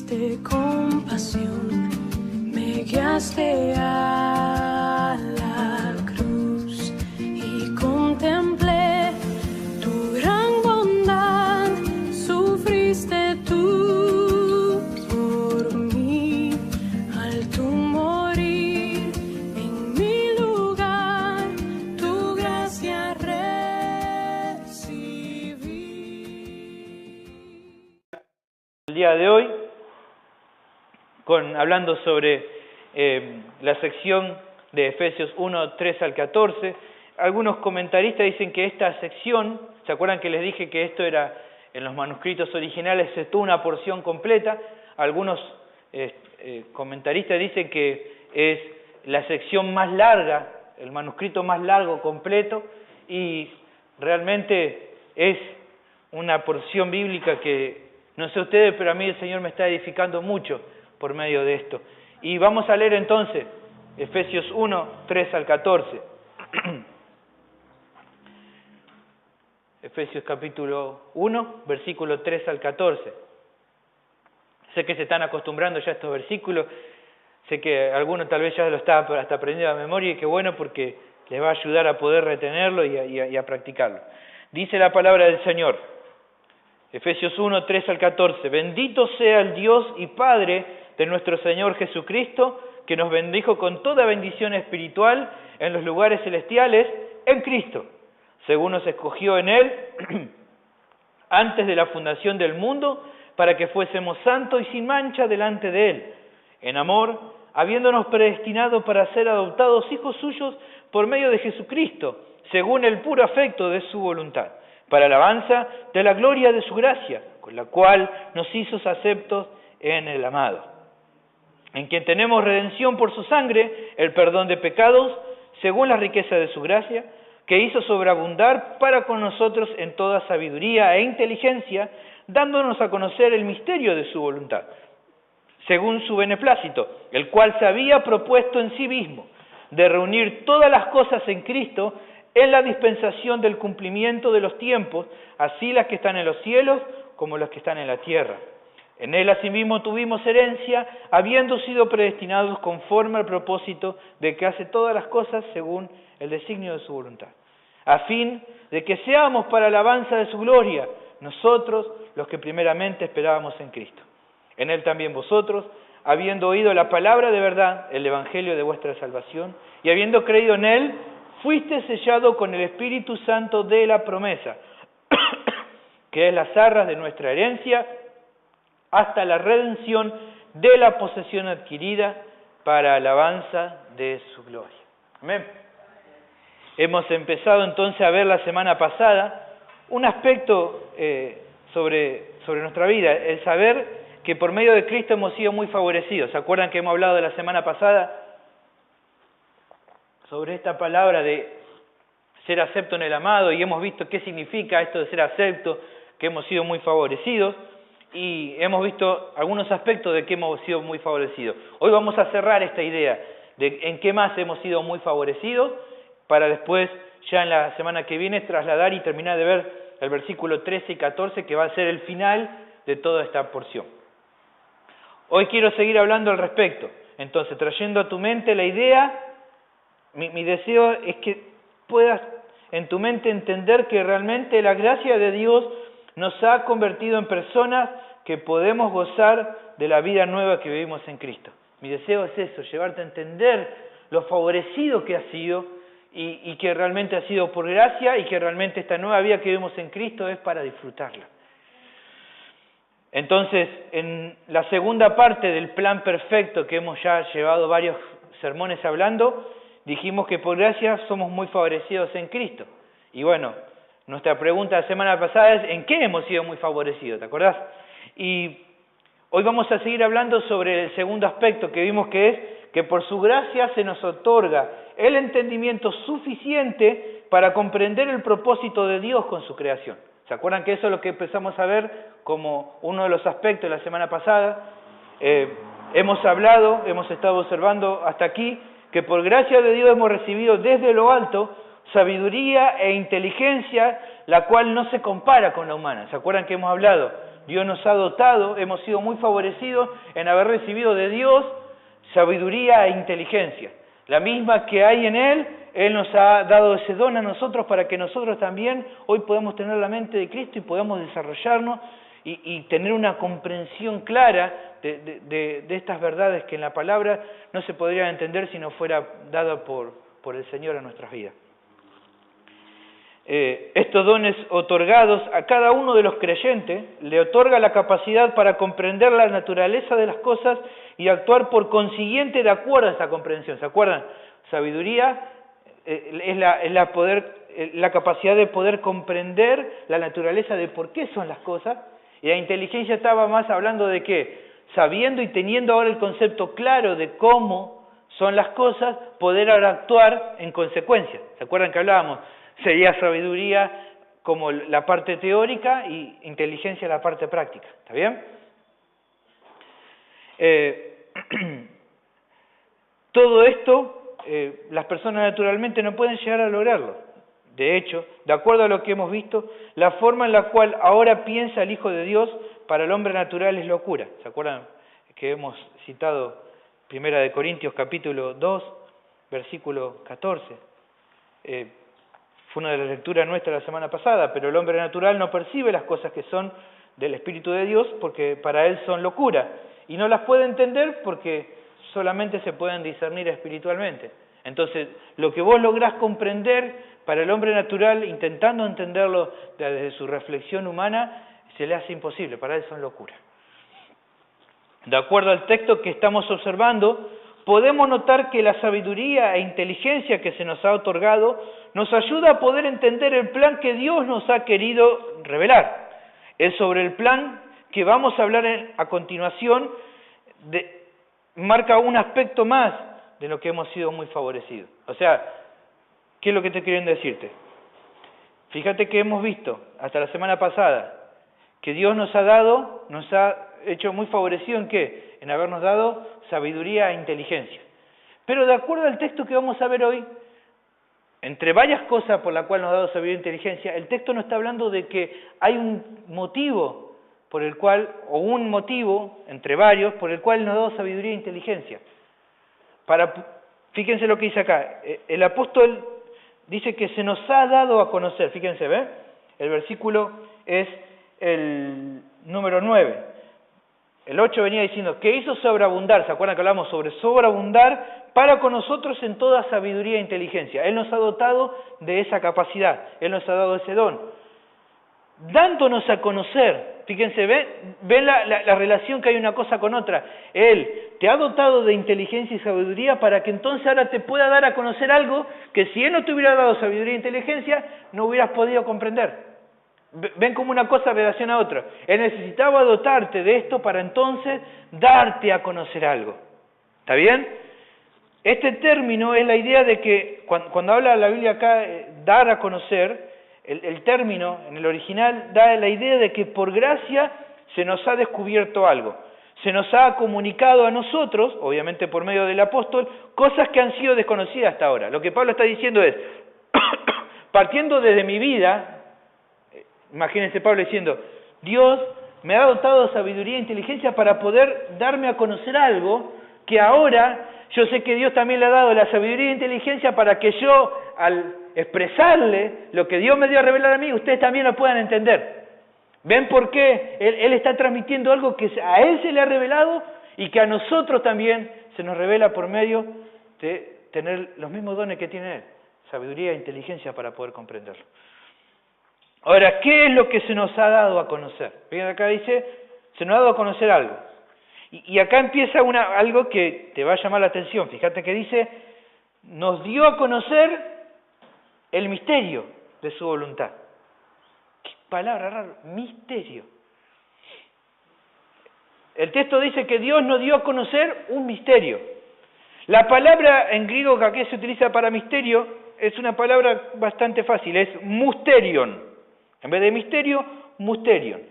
tuviste compasión, me guiaste a la cruz y contemplé tu gran bondad, sufriste tú por mí, al tu morir en mi lugar, tu gracia recibí. El día de hoy, hablando sobre la sección de Efesios 1, 3 al 14, algunos comentaristas dicen que esta sección, ¿se acuerdan que les dije que esto era, en los manuscritos originales, es toda una porción completa? Algunos comentaristas dicen que es la sección más larga, el manuscrito más largo completo, y realmente es una porción bíblica que, no sé ustedes, pero a mí el Señor me está edificando mucho por medio de esto. Y vamos a leer entonces Efesios 1, 3 al 14. Efesios capítulo 1, versículo 3 al 14. Sé que se están acostumbrando ya a estos versículos, sé que algunos tal vez ya lo está hasta aprendiendo a memoria, y qué bueno, porque les va a ayudar a poder retenerlo y a practicarlo. Dice la palabra del Señor, Efesios 1, 3 al 14, bendito sea el Dios y Padre de nuestro Señor Jesucristo, que nos bendijo con toda bendición espiritual en los lugares celestiales en Cristo, según nos escogió en Él antes de la fundación del mundo, para que fuésemos santos y sin mancha delante de Él, en amor, habiéndonos predestinado para ser adoptados hijos suyos por medio de Jesucristo, según el puro afecto de su voluntad, para alabanza de la gloria de su gracia, con la cual nos hizo aceptos en el amado, en quien tenemos redención por su sangre, el perdón de pecados, según la riqueza de su gracia, que hizo sobreabundar para con nosotros en toda sabiduría e inteligencia, dándonos a conocer el misterio de su voluntad, según su beneplácito, el cual se había propuesto en sí mismo, de reunir todas las cosas en Cristo, en la dispensación del cumplimiento de los tiempos, así las que están en los cielos como las que están en la tierra. En Él asimismo tuvimos herencia, habiendo sido predestinados conforme al propósito de que hace todas las cosas según el designio de su voluntad, a fin de que seamos para alabanza de su gloria, nosotros los que primeramente esperábamos en Cristo. En Él también vosotros, habiendo oído la palabra de verdad, el evangelio de vuestra salvación, y habiendo creído en Él, fuiste sellado con el Espíritu Santo de la promesa, que es las arras de nuestra herencia, hasta la redención de la posesión adquirida para alabanza de su gloria. Amén. Hemos empezado entonces a ver la semana pasada un aspecto sobre nuestra vida, el saber que por medio de Cristo hemos sido muy favorecidos. ¿Se acuerdan que hemos hablado de la semana pasada sobre esta palabra de ser acepto en el amado, y hemos visto qué significa esto de ser acepto, que hemos sido muy favorecidos, y hemos visto algunos aspectos de que hemos sido muy favorecidos. Hoy vamos a cerrar esta idea de en qué más hemos sido muy favorecidos, para después, ya en la semana que viene, trasladar y terminar de ver el versículo 13 y 14, que va a ser el final de toda esta porción. Hoy quiero seguir hablando al respecto, entonces trayendo a tu mente la idea. Mi deseo es que puedas en tu mente entender que realmente la gracia de Dios nos ha convertido en personas que podemos gozar de la vida nueva que vivimos en Cristo. Mi deseo es eso, llevarte a entender lo favorecido que has sido y que realmente ha sido por gracia, y que realmente esta nueva vida que vivimos en Cristo es para disfrutarla. Entonces, en la segunda parte del plan perfecto que hemos ya llevado varios sermones hablando, dijimos que por gracia somos muy favorecidos en Cristo. Y bueno, nuestra pregunta la semana pasada es, ¿en qué hemos sido muy favorecidos? ¿Te acordás? Y hoy vamos a seguir hablando sobre el segundo aspecto que vimos, que es que por su gracia se nos otorga el entendimiento suficiente para comprender el propósito de Dios con su creación. ¿Se acuerdan que eso es lo que empezamos a ver como uno de los aspectos de la semana pasada? Hemos estado observando hasta aquí, que por gracia de Dios hemos recibido desde lo alto sabiduría e inteligencia, la cual no se compara con la humana. ¿Se acuerdan que hemos hablado Dios nos ha dotado, hemos sido muy favorecidos en haber recibido de Dios sabiduría e inteligencia. La misma que hay en Él, Él nos ha dado ese don a nosotros para que nosotros también hoy podamos tener la mente de Cristo y podamos desarrollarnos y tener una comprensión clara de estas verdades que en la palabra no se podrían entender si no fuera dada por el Señor a nuestras vidas. Estos dones otorgados a cada uno de los creyentes le otorga la capacidad para comprender la naturaleza de las cosas y actuar por consiguiente de acuerdo a esa comprensión. ¿Se acuerdan? Sabiduría es la capacidad de poder comprender la naturaleza de por qué son las cosas, y la inteligencia estaba más hablando de que, sabiendo y teniendo ahora el concepto claro de cómo son las cosas, poder ahora actuar en consecuencia. ¿Se acuerdan que hablábamos? Sería sabiduría como la parte teórica y inteligencia la parte práctica. ¿Está bien? Todo esto, las personas naturalmente no pueden llegar a lograrlo. De hecho, de acuerdo a lo que hemos visto, la forma en la cual ahora piensa el Hijo de Dios para el hombre natural es locura. ¿Se acuerdan que hemos citado 1 Corintios capítulo 2, versículo 14? Fue una de las lecturas nuestras la semana pasada, pero el hombre natural no percibe las cosas que son del Espíritu de Dios porque para él son locura, y no las puede entender porque solamente se pueden discernir espiritualmente. Entonces, lo que vos lográs comprender para el hombre natural, intentando entenderlo desde su reflexión humana, se le hace imposible, para él son locura. De acuerdo al texto que estamos observando, podemos notar que la sabiduría e inteligencia que se nos ha otorgado nos ayuda a poder entender el plan que Dios nos ha querido revelar. Es sobre el plan que vamos a hablar a continuación, marca un aspecto más de lo que hemos sido muy favorecidos. O sea, ¿qué es lo que te quieren decirte? Fíjate que hemos visto hasta la semana pasada que Dios nos ha hecho muy favorecido ¿en qué? En habernos dado sabiduría e inteligencia. Pero de acuerdo al texto que vamos a ver hoy, entre varias cosas por las cuales nos ha dado sabiduría e inteligencia, el texto nos está hablando de que hay un motivo por el cual, o un motivo entre varios, por el cual nos ha dado sabiduría e inteligencia. Fíjense lo que dice acá, el apóstol dice que se nos ha dado a conocer, fíjense, ¿ve? El versículo es el número 9. El 8 venía diciendo que hizo sobreabundar, ¿se acuerdan que hablamos sobre sobreabundar para con nosotros en toda sabiduría e inteligencia? Él nos ha dotado de esa capacidad, Él nos ha dado ese don. Dándonos a conocer, fíjense, ven la relación que hay una cosa con otra. Él te ha dotado de inteligencia y sabiduría para que entonces ahora te pueda dar a conocer algo que si Él no te hubiera dado sabiduría e inteligencia, no hubieras podido comprender. Ven como una cosa relaciona a otra. Él necesitaba dotarte de esto para entonces darte a conocer algo. ¿Está bien? Este término es la idea de que, cuando habla la Biblia acá, dar a conocer, el término en el original da la idea de que por gracia se nos ha descubierto algo. Se nos ha comunicado a nosotros, obviamente por medio del apóstol, cosas que han sido desconocidas hasta ahora. Lo que Pablo está diciendo es, partiendo desde mi vida, imagínense Pablo diciendo, Dios me ha dotado de sabiduría e inteligencia para poder darme a conocer algo que ahora yo sé que Dios también le ha dado la sabiduría e inteligencia para que yo, al expresarle lo que Dios me dio a revelar a mí, ustedes también lo puedan entender. ¿Ven por qué? Él está transmitiendo algo que a Él se le ha revelado y que a nosotros también se nos revela por medio de tener los mismos dones que tiene Él, sabiduría e inteligencia para poder comprenderlo. Ahora, ¿qué es lo que se nos ha dado a conocer? Fíjense acá dice, se nos ha dado a conocer algo. Y acá empieza algo que te va a llamar la atención. Fíjate que dice, nos dio a conocer el misterio de su voluntad. Qué palabra rara, misterio. El texto dice que Dios nos dio a conocer un misterio. La palabra en griego que aquí se utiliza para misterio es una palabra bastante fácil, es musterion. En vez de misterio, musterion.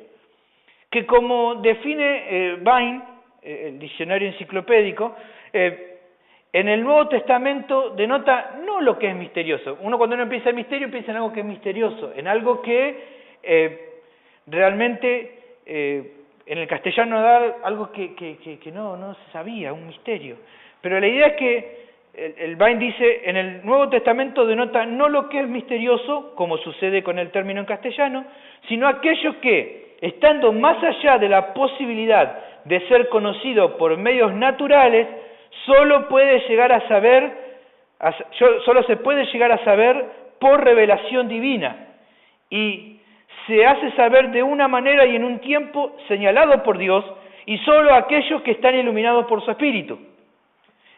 Que como define Vine, el diccionario enciclopédico, en el Nuevo Testamento denota no lo que es misterioso. Cuando uno piensa en misterio, piensa en algo que es misterioso, en algo que realmente en el castellano da algo que no se sabía, un misterio. Pero la idea es que el Vine dice, en el Nuevo Testamento denota no lo que es misterioso, como sucede con el término en castellano, sino aquello que, estando más allá de la posibilidad de ser conocido por medios naturales, solo se puede llegar a saber por revelación divina, y se hace saber de una manera y en un tiempo señalado por Dios, y solo a aquellos que están iluminados por su Espíritu.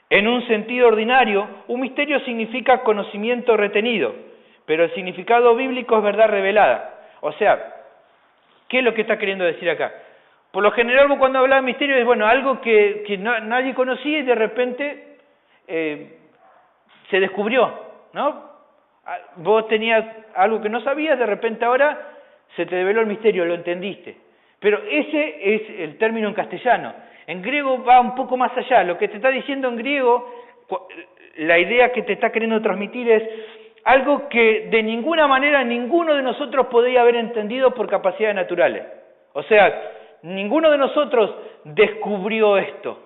En un sentido ordinario, un misterio significa conocimiento retenido, pero el significado bíblico es verdad revelada. O sea, ¿qué es lo que está queriendo decir acá? Por lo general, cuando habla de misterio, es algo que nadie conocía y de repente se descubrió, ¿no? Vos tenías algo que no sabías, de repente ahora se te develó el misterio, lo entendiste. Pero ese es el término en castellano. En griego va un poco más allá. Lo que te está diciendo en griego, la idea que te está queriendo transmitir es algo que de ninguna manera ninguno de nosotros podría haber entendido por capacidades naturales. O sea, ninguno de nosotros descubrió esto.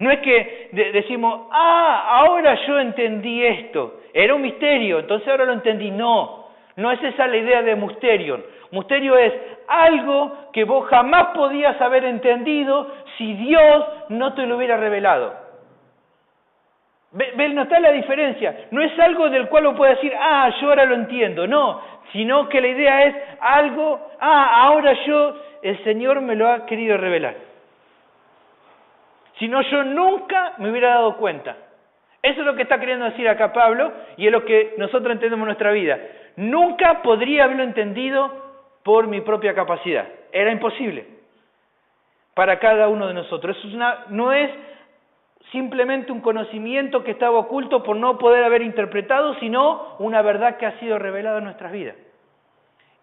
No es que decimos, ahora yo entendí esto. Era un misterio, entonces ahora lo entendí. No es esa la idea de Musterion. Musterion es algo que vos jamás podías haber entendido si Dios no te lo hubiera revelado. ¿Notás la diferencia? No es algo del cual vos puedas decir, yo ahora lo entiendo. No, sino que la idea es algo, ahora el Señor me lo ha querido revelar. Si no, yo nunca me hubiera dado cuenta. Eso es lo que está queriendo decir acá Pablo, y es lo que nosotros entendemos en nuestra vida. Nunca podría haberlo entendido por mi propia capacidad. Era imposible para cada uno de nosotros. No es simplemente un conocimiento que estaba oculto por no poder haber interpretado, sino una verdad que ha sido revelada en nuestras vidas.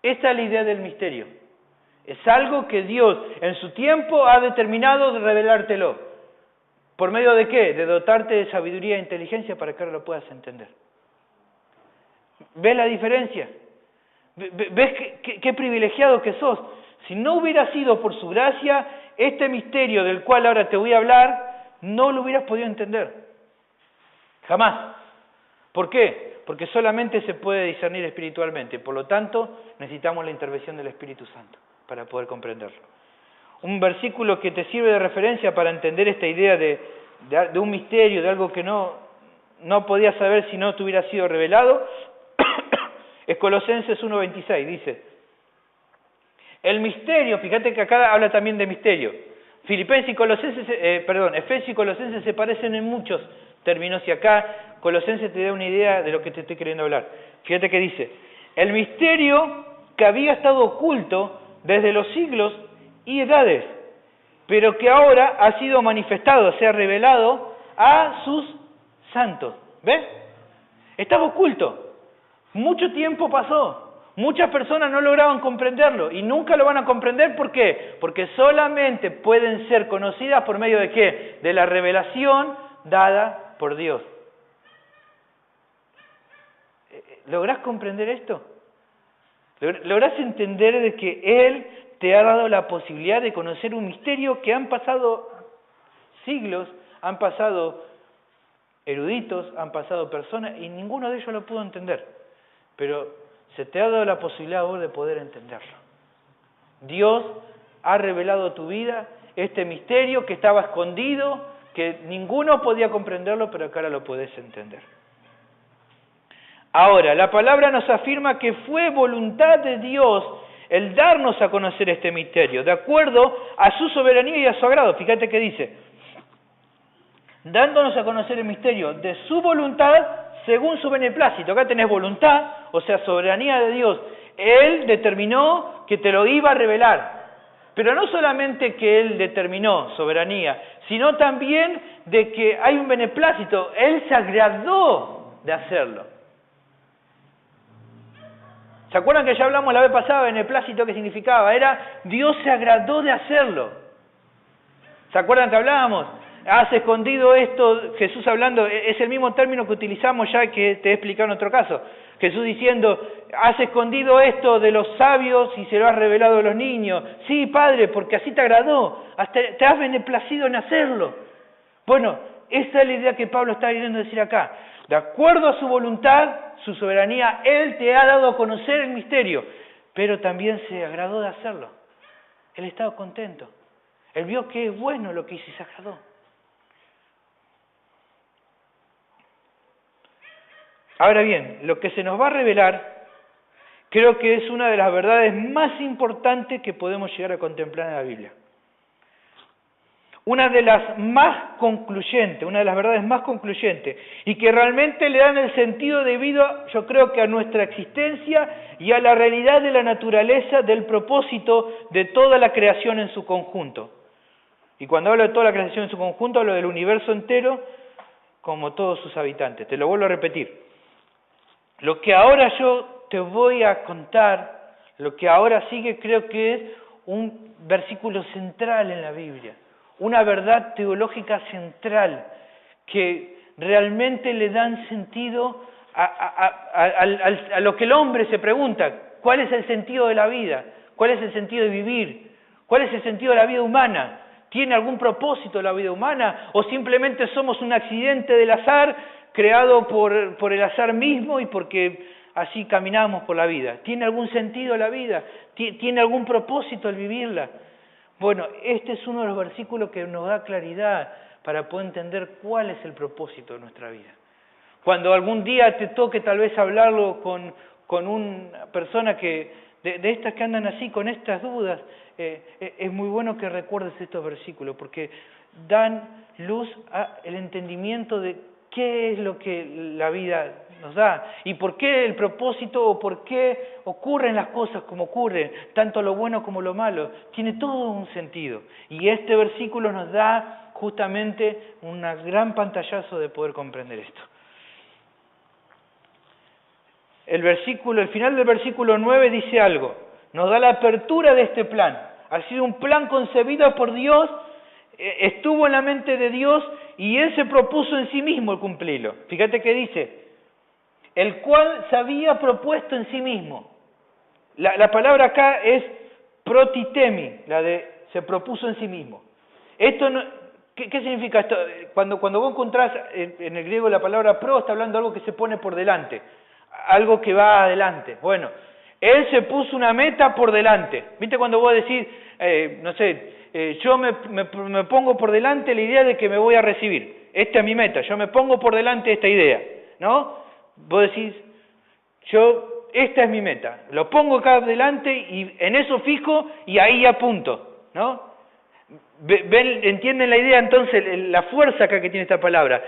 Esta es la idea del misterio. Es algo que Dios en su tiempo ha determinado de revelártelo. ¿Por medio de qué? De dotarte de sabiduría e inteligencia para que ahora lo puedas entender. ¿Ves la diferencia? ¿Ves qué privilegiado que sos? Si no hubiera sido por su gracia, este misterio del cual ahora te voy a hablar, no lo hubieras podido entender. Jamás. ¿Por qué? Porque solamente se puede discernir espiritualmente. Por lo tanto, necesitamos la intervención del Espíritu Santo para poder comprenderlo. Un versículo que te sirve de referencia para entender esta idea de un misterio, de algo que no podías saber si no te hubiera sido revelado, es Colosenses 1:26, dice, el misterio, fíjate que acá habla también de misterio. Efesios y Colosenses se parecen en muchos términos, y acá Colosenses te da una idea de lo que te estoy queriendo hablar. Fíjate que dice, el misterio que había estado oculto desde los siglos y edades, pero que ahora ha sido manifestado, se ha revelado a sus santos. ¿Ves? Estaba oculto. Mucho tiempo pasó. Muchas personas no lograban comprenderlo y nunca lo van a comprender. ¿Por qué? Porque solamente pueden ser conocidas por medio de ¿qué? De la revelación dada por Dios. ¿Lográs comprender esto? ¿Lográs entender de que Él te ha dado la posibilidad de conocer un misterio que han pasado siglos, han pasado eruditos, han pasado personas y ninguno de ellos lo pudo entender? Pero se te ha dado la posibilidad ahora de poder entenderlo. Dios ha revelado a tu vida este misterio que estaba escondido, que ninguno podía comprenderlo, pero que ahora lo puedes entender. Ahora, la palabra nos afirma que fue voluntad de Dios el darnos a conocer este misterio, de acuerdo a su soberanía y a su agrado. Fíjate que dice, dándonos a conocer el misterio de su voluntad según su beneplácito. Acá tenés voluntad, o sea, soberanía de Dios. Él determinó que te lo iba a revelar. Pero no solamente que Él determinó soberanía, sino también de que hay un beneplácito. Él se agradó de hacerlo. ¿Se acuerdan que ya hablamos la vez pasada de beneplácito qué significaba? Era Dios se agradó de hacerlo. ¿Se acuerdan que hablábamos? has escondido esto, Jesús hablando, es el mismo término que utilizamos ya que te he explicado en otro caso. Jesús diciendo, has escondido esto de los sabios y se lo has revelado a los niños. Sí, Padre, porque así te agradó, te has beneplacido en hacerlo. Bueno, esa es la idea que Pablo está queriendo decir acá. De acuerdo a su voluntad, su soberanía, Él te ha dado a conocer el misterio, pero también se agradó de hacerlo. Él estaba contento. Él vio que es bueno lo que hizo y se agradó. Ahora bien, lo que se nos va a revelar, creo que es una de las verdades más importantes que podemos llegar a contemplar en la Biblia. Una de las más concluyentes, una de las verdades más concluyentes, y que realmente le dan el sentido debido, yo creo que a nuestra existencia y a la realidad de la naturaleza, del propósito de toda la creación en su conjunto. Y cuando hablo de toda la creación en su conjunto, hablo del universo entero, como todos sus habitantes. Te lo vuelvo a repetir. Lo que ahora yo te voy a contar, lo que ahora sigue, creo que es un versículo central en la Biblia, una verdad teológica central que realmente le dan sentido a lo que el hombre se pregunta. ¿Cuál es el sentido de la vida? ¿Cuál es el sentido de vivir? ¿Cuál es el sentido de la vida humana? ¿Tiene algún propósito la vida humana? ¿O simplemente somos un accidente del azar creado por el azar mismo y porque así caminamos por la vida? ¿Tiene algún sentido la vida? ¿Tiene algún propósito el vivirla? Bueno, este es uno de los versículos que nos da claridad para poder entender cuál es el propósito de nuestra vida. Cuando algún día te toque tal vez hablarlo con una persona de estas que andan así, con estas dudas, es muy bueno que recuerdes estos versículos, porque dan luz al entendimiento de qué es lo que la vida nos da y por qué el propósito o por qué ocurren las cosas como ocurren, tanto lo bueno como lo malo. Tiene todo un sentido. Y este versículo nos da justamente un gran pantallazo de poder comprender esto. El final del versículo 9 dice algo, nos da la apertura de este plan. Ha sido un plan concebido por Dios, estuvo en la mente de Dios y Él se propuso en sí mismo el cumplirlo. Fíjate que dice, el cual se había propuesto en sí mismo. La palabra acá es protitemi, la de se propuso en sí mismo. Esto no, ¿qué significa esto? Cuando vos encontrás en el griego la palabra pro, está hablando de algo que se pone por delante, algo que va adelante. Bueno, Él se puso una meta por delante. ¿Viste cuando vos decís, yo me pongo por delante la idea de que me voy a recibir? Esta es mi meta, yo me pongo por delante esta idea, ¿no? Vos decís, esta es mi meta, lo pongo acá adelante y en eso fijo y ahí apunto, ¿no? ¿Entienden la idea entonces, la fuerza acá que tiene esta palabra?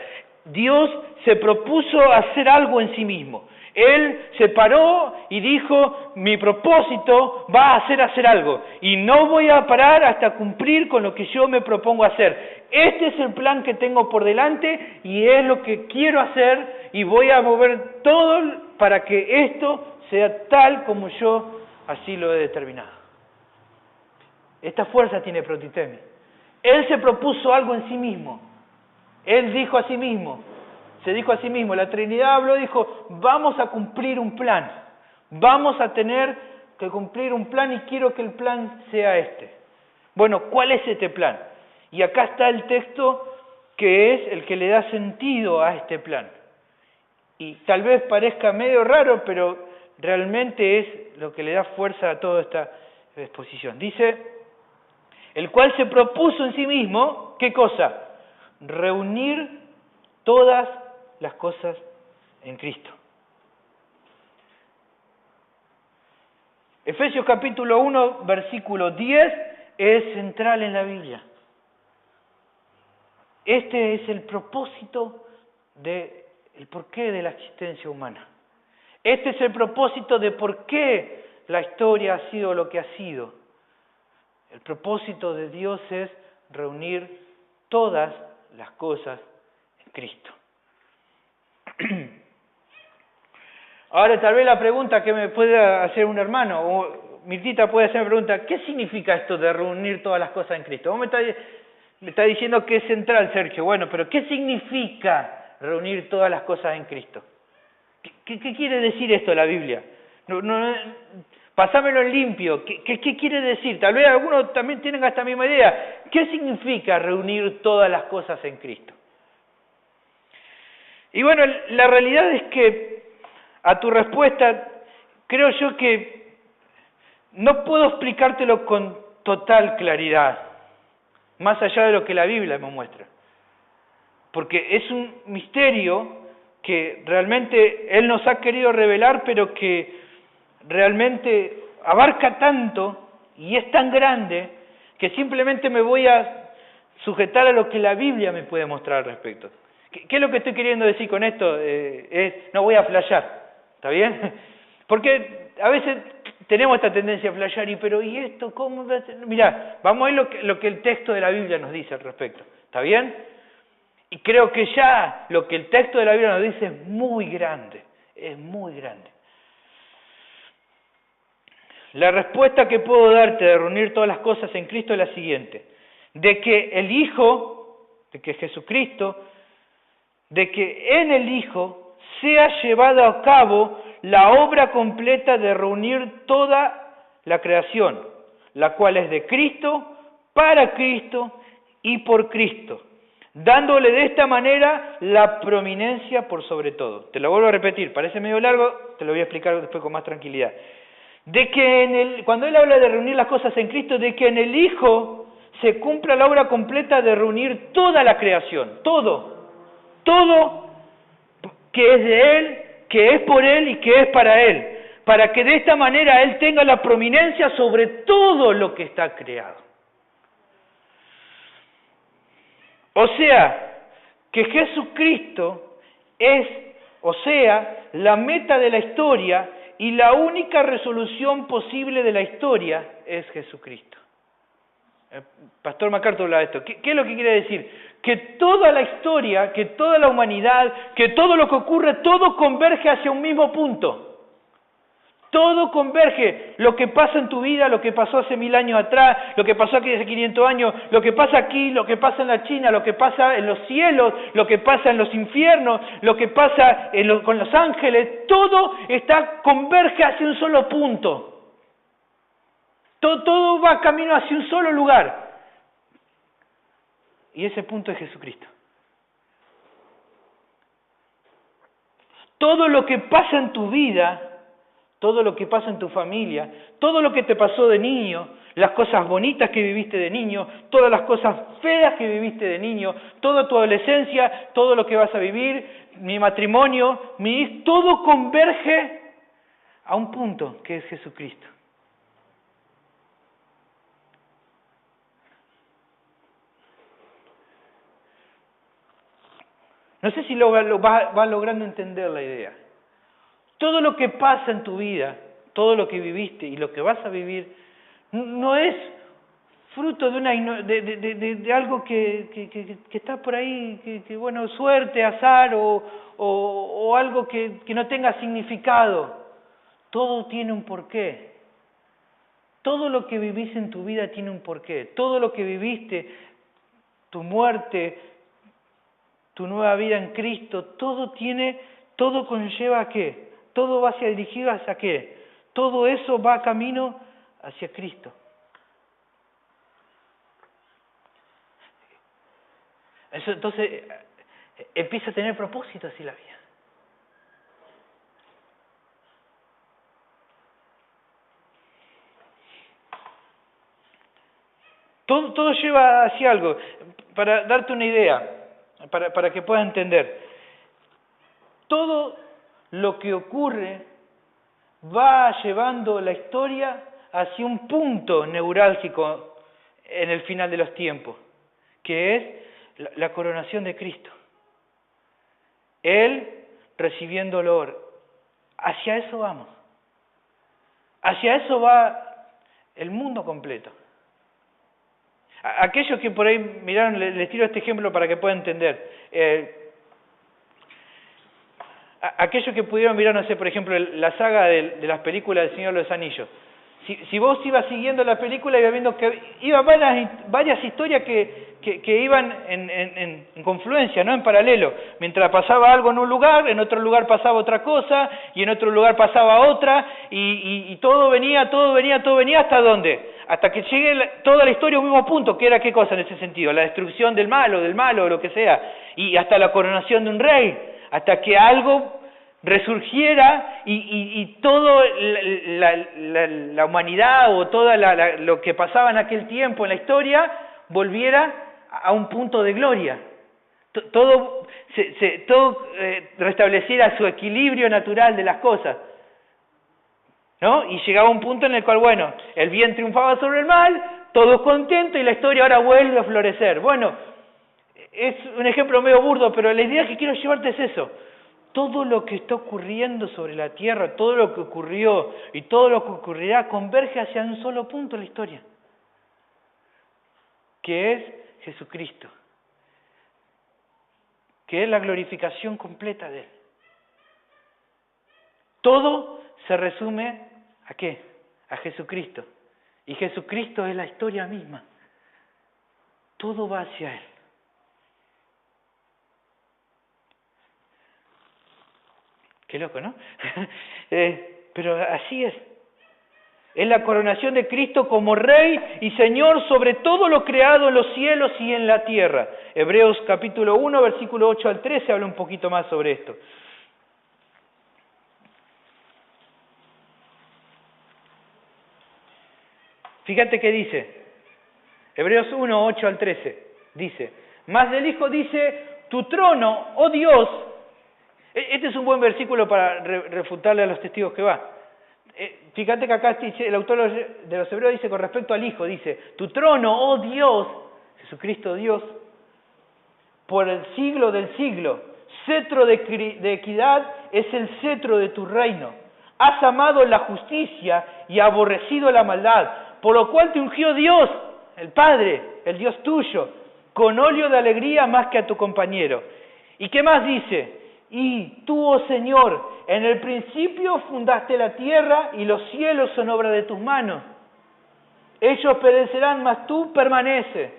Dios se propuso hacer algo en sí mismo. Él se paró y dijo, mi propósito va a ser hacer algo y no voy a parar hasta cumplir con lo que yo me propongo hacer. Este es el plan que tengo por delante y es lo que quiero hacer y voy a mover todo para que esto sea tal como yo así lo he determinado. Esta fuerza tiene protitemi. Él se propuso algo en sí mismo. Él dijo a sí mismo, se dijo a sí mismo, la Trinidad habló y dijo, vamos a cumplir un plan, vamos a tener que cumplir un plan y quiero que el plan sea este. Bueno, ¿cuál es este plan? Y acá está el texto que es el que le da sentido a este plan. Y tal vez parezca medio raro, pero realmente es lo que le da fuerza a toda esta exposición. Dice, el cual se propuso en sí mismo, ¿qué cosa? Reunir todas las cosas en Cristo. Efesios capítulo 1, versículo 10 es central en la Biblia. Este es el propósito el porqué de la existencia humana. Este es el propósito de por qué la historia ha sido lo que ha sido. El propósito de Dios es reunir todas las cosas en Cristo. Ahora tal vez la pregunta que me puede hacer un hermano, o Mirtita puede hacer la pregunta, ¿qué significa esto de reunir todas las cosas en Cristo? Me está diciendo que es central, Sergio. Bueno, pero ¿qué significa reunir todas las cosas en Cristo? ¿Qué quiere decir esto la Biblia? Pasámelo en limpio. ¿Qué quiere decir? Tal vez algunos también tienen esta misma idea. ¿Qué significa reunir todas las cosas en Cristo? Y bueno, la realidad es que a tu respuesta, creo yo que no puedo explicártelo con total claridad, más allá de lo que la Biblia me muestra. Porque es un misterio que realmente Él nos ha querido revelar, pero que realmente abarca tanto y es tan grande que simplemente me voy a sujetar a lo que la Biblia me puede mostrar al respecto. ¿Qué es lo que estoy queriendo decir con esto? No voy a flashear, ¿está bien? Porque a veces tenemos esta tendencia a flashear, ¿y esto cómo? Mirá, vamos a ver lo que el texto de la Biblia nos dice al respecto, ¿está bien? Y creo que ya lo que el texto de la Biblia nos dice es muy grande, es muy grande. La respuesta que puedo darte de reunir todas las cosas en Cristo es la siguiente: de que el Hijo, de que Jesucristo, de que en el Hijo sea llevada a cabo la obra completa de reunir toda la creación, la cual es de Cristo, para Cristo y por Cristo, dándole de esta manera la prominencia por sobre todo. Te lo vuelvo a repetir, parece medio largo, te lo voy a explicar después con más tranquilidad. De que cuando él habla de reunir las cosas en Cristo, de que en el Hijo se cumpla la obra completa de reunir toda la creación, todo que es de Él, que es por Él y que es para Él, para que de esta manera Él tenga la prominencia sobre todo lo que está creado. O sea, que Jesucristo es, la meta de la historia, y la única resolución posible de la historia es Jesucristo. El Pastor MacArthur habla de esto. ¿Qué es lo que quiere decir? Que toda la historia, que toda la humanidad, que todo lo que ocurre, todo converge hacia un mismo punto. Todo converge. Lo que pasa en tu vida, lo que pasó hace 1000 años atrás, lo que pasó aquí hace 500 años, lo que pasa aquí, lo que pasa en la China, lo que pasa en los cielos, lo que pasa en los infiernos, lo que pasa con los ángeles, todo converge hacia un solo punto. Todo va camino hacia un solo lugar. Y ese punto es Jesucristo. Todo lo que pasa en tu vida, todo lo que pasa en tu familia, todo lo que te pasó de niño, las cosas bonitas que viviste de niño, todas las cosas feas que viviste de niño, toda tu adolescencia, todo lo que vas a vivir, mi matrimonio, todo converge a un punto que es Jesucristo. No sé si vas logrando entender la idea. Todo lo que pasa en tu vida, todo lo que viviste y lo que vas a vivir, no es fruto de algo que está por ahí, que bueno, suerte, azar o algo que no tenga significado. Todo tiene un porqué. Todo lo que vivís en tu vida tiene un porqué. Todo lo que viviste, tu muerte, tu nueva vida en Cristo, todo conlleva ¿a qué? Todo va dirigido hacia qué. Todo eso va camino hacia Cristo. Eso entonces empieza a tener propósito así la vida. Todo lleva hacia algo. Para darte una idea, para que puedas entender, todo lo que ocurre va llevando la historia hacia un punto neurálgico en el final de los tiempos, que es la coronación de Cristo. Él recibiendo olor. Hacia eso vamos. Hacia eso va el mundo completo. Aquellos que por ahí miraron, les tiro este ejemplo para que puedan entender. Aquellos que pudieron mirar, no sé, por ejemplo, la saga de las películas del Señor de los Anillos. Si vos ibas siguiendo la película, ibas viendo que iban varias historias que que iban en confluencia, no en paralelo. Mientras pasaba algo en un lugar, en otro lugar pasaba otra cosa, y en otro lugar pasaba otra, y todo venía, ¿hasta dónde? Hasta que llegue toda la historia a un mismo punto, que era ¿qué cosa en ese sentido? La destrucción del malo, o lo que sea, y hasta la coronación de un rey, hasta que algo resurgiera y toda la humanidad o todo lo que pasaba en aquel tiempo en la historia volviera a un punto de gloria. Todo restableciera su equilibrio natural de las cosas, ¿no? Y llegaba un punto en el cual, bueno, el bien triunfaba sobre el mal, todos contentos y la historia ahora vuelve a florecer. Bueno, es un ejemplo medio burdo, pero la idea que quiero llevarte es eso. Todo lo que está ocurriendo sobre la tierra, todo lo que ocurrió y todo lo que ocurrirá, converge hacia un solo punto en la historia, que es Jesucristo, que es la glorificación completa de Él. Todo se resume ¿a qué? A Jesucristo. Y Jesucristo es la historia misma. Todo va hacia Él. Qué loco, ¿no? Pero así es. Es la coronación de Cristo como Rey y Señor sobre todo lo creado en los cielos y en la tierra. Hebreos capítulo 1, versículo 8 al 13 habla un poquito más sobre esto. Fíjate qué dice. Hebreos 1, 8 al 13. Dice, mas del Hijo dice, tu trono, oh Dios. Este es un buen versículo para refutarle a los testigos que va. Fíjate que acá dice, el autor de los Hebreos dice con respecto al Hijo, dice, tu trono, oh Dios, Jesucristo Dios, por el siglo del siglo, cetro de equidad es el cetro de tu reino. Has amado la justicia y aborrecido la maldad, por lo cual te ungió Dios, el Padre, el Dios tuyo, con óleo de alegría más que a tu compañero. ¿Y qué más dice? Y tú, oh Señor, en el principio fundaste la tierra y los cielos son obra de tus manos. Ellos perecerán, mas tú permaneces.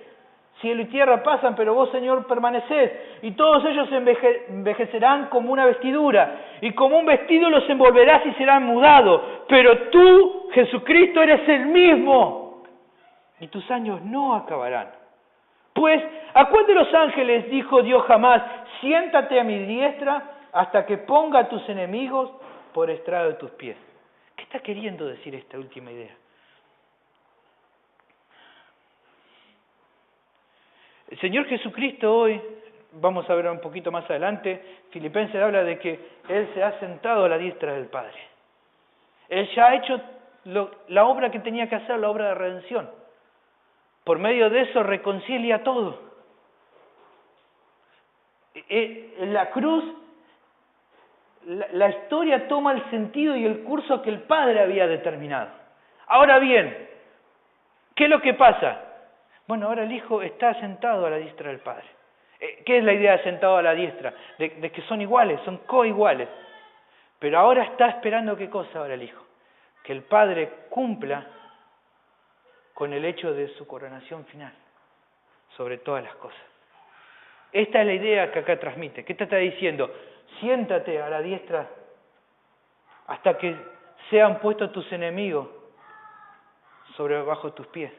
Cielo y tierra pasan, pero vos, Señor, permanecés. Y todos ellos envejecerán como una vestidura. Y como un vestido los envolverás y serán mudados. Pero tú, Jesucristo, eres el mismo. Y tus años no acabarán. Pues, ¿a cuál de los ángeles dijo Dios jamás, siéntate a mi diestra hasta que ponga a tus enemigos por estrado de tus pies? ¿Qué está queriendo decir esta última idea? El Señor Jesucristo hoy, vamos a ver un poquito más adelante, Filipenses habla de que Él se ha sentado a la diestra del Padre. Él ya ha hecho la obra que tenía que hacer, la obra de redención. Por medio de eso reconcilia todo. En la cruz, la historia toma el sentido y el curso que el Padre había determinado. Ahora bien, ¿qué es lo que pasa? Bueno, ahora el Hijo está sentado a la diestra del Padre. ¿Qué es la idea de sentado a la diestra? De que son iguales, son coiguales. Pero ahora está esperando ¿qué cosa ahora el Hijo? Que el Padre cumpla con el hecho de su coronación final sobre todas las cosas. Esta es la idea que acá transmite. ¿Qué te está diciendo? Siéntate a la diestra hasta que sean puestos tus enemigos bajo tus pies.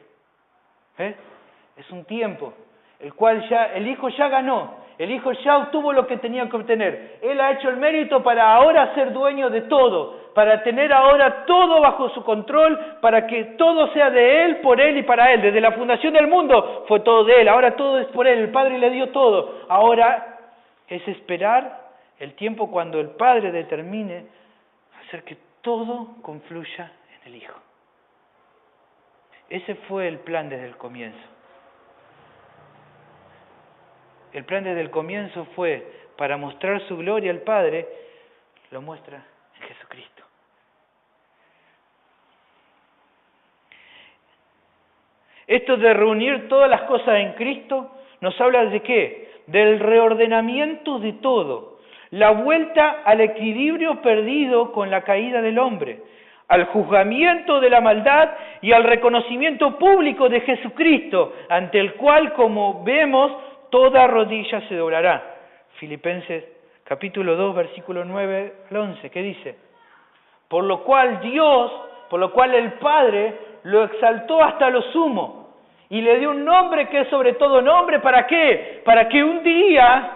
Es un tiempo el cual ya el Hijo ya ganó. El Hijo ya obtuvo lo que tenía que obtener. Él ha hecho el mérito para ahora ser dueño de todo, para tener ahora todo bajo su control, para que todo sea de Él, por Él y para Él. Desde la fundación del mundo fue todo de Él, ahora todo es por Él. El Padre le dio todo. Ahora es esperar el tiempo cuando el Padre determine hacer que todo confluya en el Hijo. Ese fue el plan desde el comienzo. El plan desde el comienzo fue, para mostrar su gloria al Padre, lo muestra en Jesucristo. Esto de reunir todas las cosas en Cristo, nos habla de ¿qué? Del reordenamiento de todo, la vuelta al equilibrio perdido con la caída del hombre. al juzgamiento de la maldad y al reconocimiento público de Jesucristo, ante el cual, como vemos, toda rodilla se doblará. Filipenses capítulo 2, versículo 9 al 11, ¿qué dice? Por lo cual el Padre lo exaltó hasta lo sumo y le dio un nombre que es sobre todo nombre. ¿Para qué? Para que un día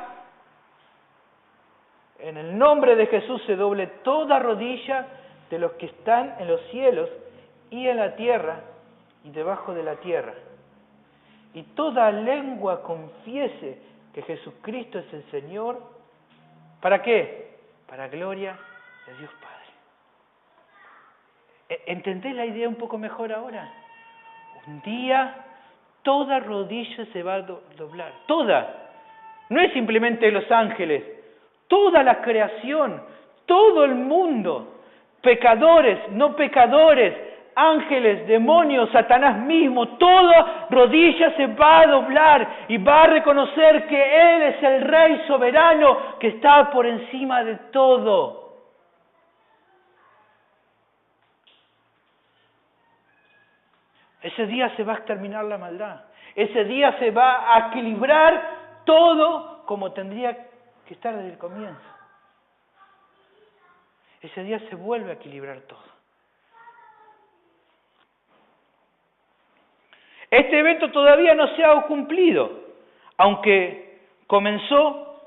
en el nombre de Jesús se doble toda rodilla de los que están en los cielos y en la tierra y debajo de la tierra. Y toda lengua confiese que Jesucristo es el Señor. ¿Para qué? Para gloria de Dios Padre. ¿Entendés la idea un poco mejor ahora? Un día toda rodilla se va a doblar. Toda. No es simplemente los ángeles. Toda la creación. Todo el mundo. Pecadores, no pecadores, ángeles, demonios, Satanás mismo, toda rodilla se va a doblar y va a reconocer que Él es el Rey soberano que está por encima de todo. Ese día se va a exterminar la maldad. Ese día se va a equilibrar todo como tendría que estar desde el comienzo. Ese día se vuelve a equilibrar todo. Este evento todavía no se ha cumplido, aunque comenzó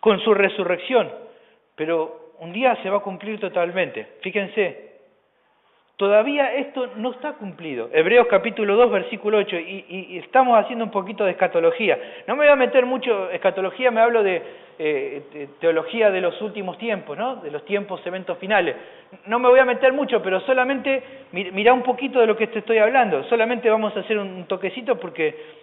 con su resurrección, pero un día se va a cumplir totalmente. Fíjense, todavía esto no está cumplido. Hebreos capítulo 2, versículo 8, y estamos haciendo un poquito de escatología. No me voy a meter mucho en escatología, me hablo de teología de los últimos tiempos, ¿no? De los tiempos, eventos finales. No me voy a meter mucho, pero solamente mirá un poquito de lo que te estoy hablando. Solamente vamos a hacer un toquecito porque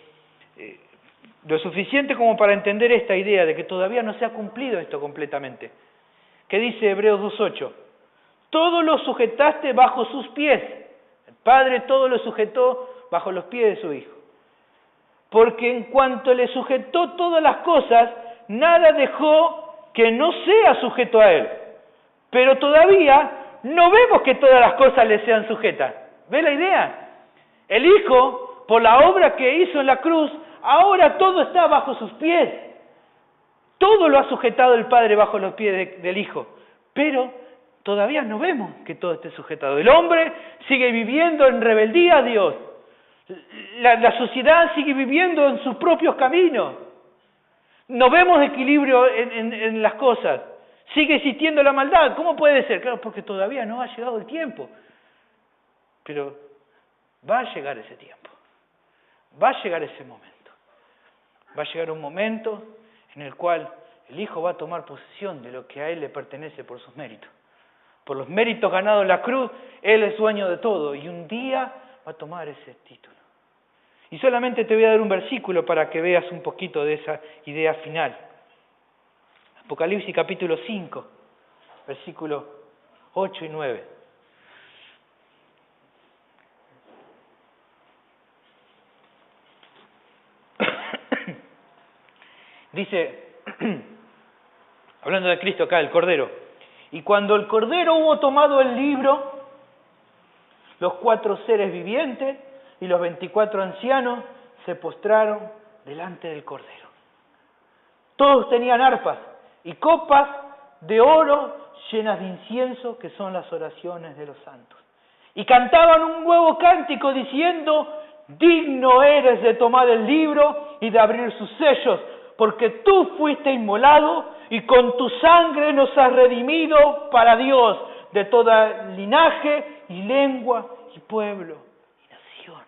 lo suficiente como para entender esta idea de que todavía no se ha cumplido esto completamente. ¿Qué dice Hebreos 2.8? Todo lo sujetaste bajo sus pies. El Padre todo lo sujetó bajo los pies de su Hijo. Porque en cuanto le sujetó todas las cosas, nada dejó que no sea sujeto a Él. Pero todavía no vemos que todas las cosas le sean sujetas. ¿Ve la idea? El Hijo, por la obra que hizo en la cruz, ahora todo está bajo sus pies. Todo lo ha sujetado el Padre bajo los pies del Hijo. Pero todavía no vemos que todo esté sujetado. El hombre sigue viviendo en rebeldía a Dios. La sociedad sigue viviendo en sus propios caminos. No vemos equilibrio en las cosas. Sigue existiendo la maldad. ¿Cómo puede ser? Claro, porque todavía no ha llegado el tiempo. Pero va a llegar ese tiempo. Va a llegar ese momento. Va a llegar un momento en el cual el Hijo va a tomar posesión de lo que a Él le pertenece por sus méritos. Por los méritos ganados en la cruz, Él es dueño de todo. Y un día va a tomar ese título. Y solamente te voy a dar un versículo para que veas un poquito de esa idea final. Apocalipsis capítulo 5, versículos 8 y 9. Dice, hablando de Cristo acá, el Cordero, y cuando el Cordero hubo tomado el libro, los 4 seres vivientes y los 24 ancianos se postraron delante del Cordero. Todos tenían arpas y copas de oro llenas de incienso, que son las oraciones de los santos. Y cantaban un nuevo cántico diciendo, digno eres de tomar el libro y de abrir sus sellos, porque tú fuiste inmolado y con tu sangre nos has redimido para Dios de toda linaje y lengua y pueblo y nación.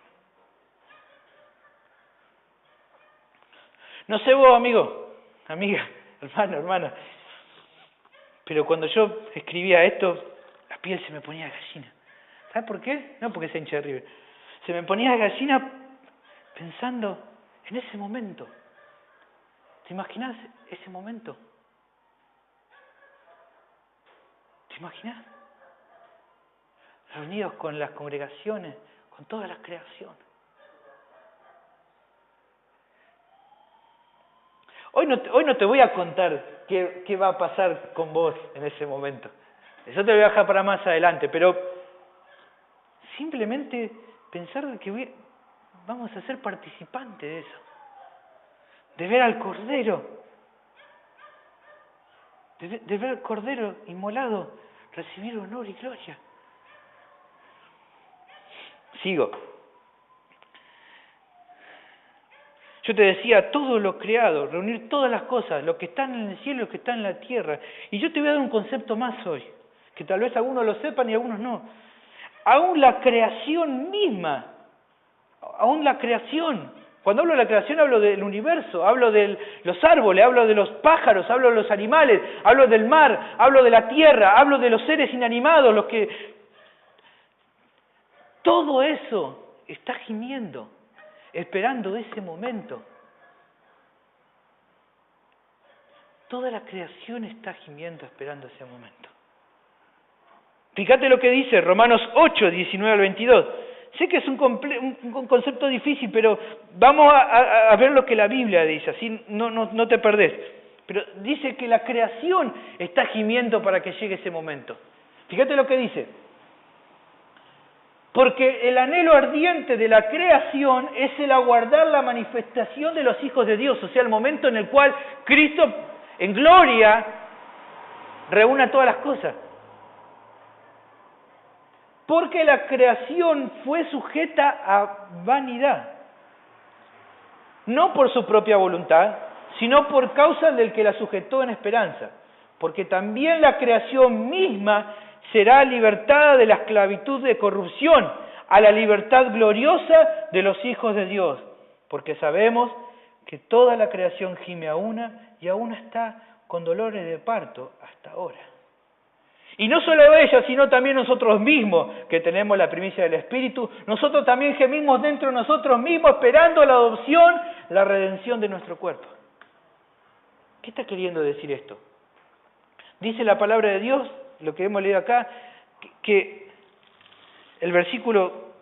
No sé vos, amigo, amiga, hermano, hermana, pero cuando yo escribía esto, la piel se me ponía de gallina. ¿Sabes por qué? No porque sea hincha de River. Se me ponía de gallina pensando en ese momento. ¿Te imaginas ese momento? ¿Te imaginas? Reunidos con las congregaciones, con toda la creación. Hoy no te voy a contar qué va a pasar con vos en ese momento. Eso te lo voy a dejar para más adelante, pero simplemente pensar que vamos a ser participantes de eso, de ver al Cordero, de ver al Cordero inmolado, recibir honor y gloria. Sigo. Yo te decía, todo lo creado, reunir todas las cosas, lo que está en el cielo y lo que está en la tierra. Y yo te voy a dar un concepto más hoy, que tal vez algunos lo sepan y algunos no. Aún la creación misma, aún la creación. Cuando hablo de la creación hablo del universo, hablo de los árboles, hablo de los pájaros, hablo de los animales, hablo del mar, hablo de la tierra, hablo de los seres inanimados, los que... Todo eso está gimiendo, esperando ese momento. Toda la creación está gimiendo, esperando ese momento. Fíjate lo que dice Romanos 8, 19 al 22. Sé que es un concepto difícil, pero vamos a ver lo que la Biblia dice, así no te perdés. Pero dice que la creación está gimiendo para que llegue ese momento. Fíjate lo que dice. Porque el anhelo ardiente de la creación es el aguardar la manifestación de los hijos de Dios, o sea, el momento en el cual Cristo en gloria reúna todas las cosas. Porque la creación fue sujeta a vanidad, no por su propia voluntad, sino por causa del que la sujetó en esperanza. Porque también la creación misma será libertada de la esclavitud de corrupción a la libertad gloriosa de los hijos de Dios. Porque sabemos que toda la creación gime a una y aún está con dolores de parto hasta ahora. Y no solo ella, sino también nosotros mismos, que tenemos la primicia del Espíritu, nosotros también gemimos dentro de nosotros mismos, esperando la adopción, la redención de nuestro cuerpo. ¿Qué está queriendo decir esto? Dice la palabra de Dios, lo que hemos leído acá, que el versículo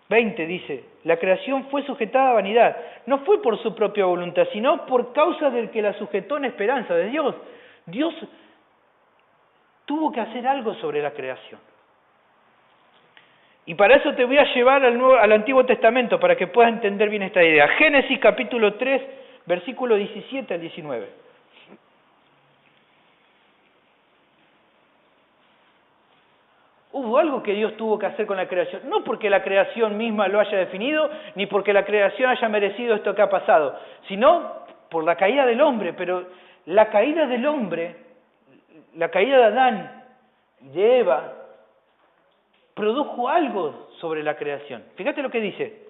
20 dice, la creación fue sujetada a vanidad, no fue por su propia voluntad, sino por causa del que la sujetó en esperanza de Dios. Dios tuvo que hacer algo sobre la creación. Y para eso te voy a llevar al Antiguo Testamento, para que puedas entender bien esta idea. Génesis capítulo 3, versículo 17 al 19. Hubo algo que Dios tuvo que hacer con la creación, no porque la creación misma lo haya definido, ni porque la creación haya merecido esto que ha pasado, sino por la caída del hombre. Pero la caída del hombre, la caída de Adán y de Eva, produjo algo sobre la creación. Fíjate lo que dice.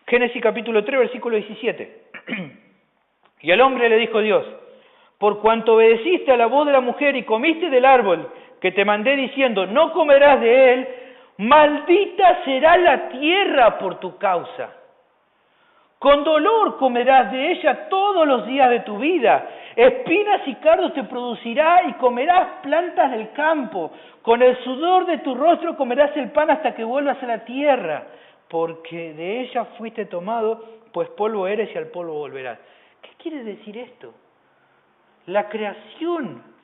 Génesis capítulo 3, versículo 17. Y al hombre le dijo Dios, por cuanto obedeciste a la voz de la mujer y comiste del árbol que te mandé diciendo, no comerás de él, maldita será la tierra por tu causa. Con dolor comerás de ella todos los días de tu vida. Espinas y cardos te producirá y comerás plantas del campo. Con el sudor de tu rostro comerás el pan hasta que vuelvas a la tierra. Porque de ella fuiste tomado, pues polvo eres y al polvo volverás. ¿Qué quiere decir esto? La creación.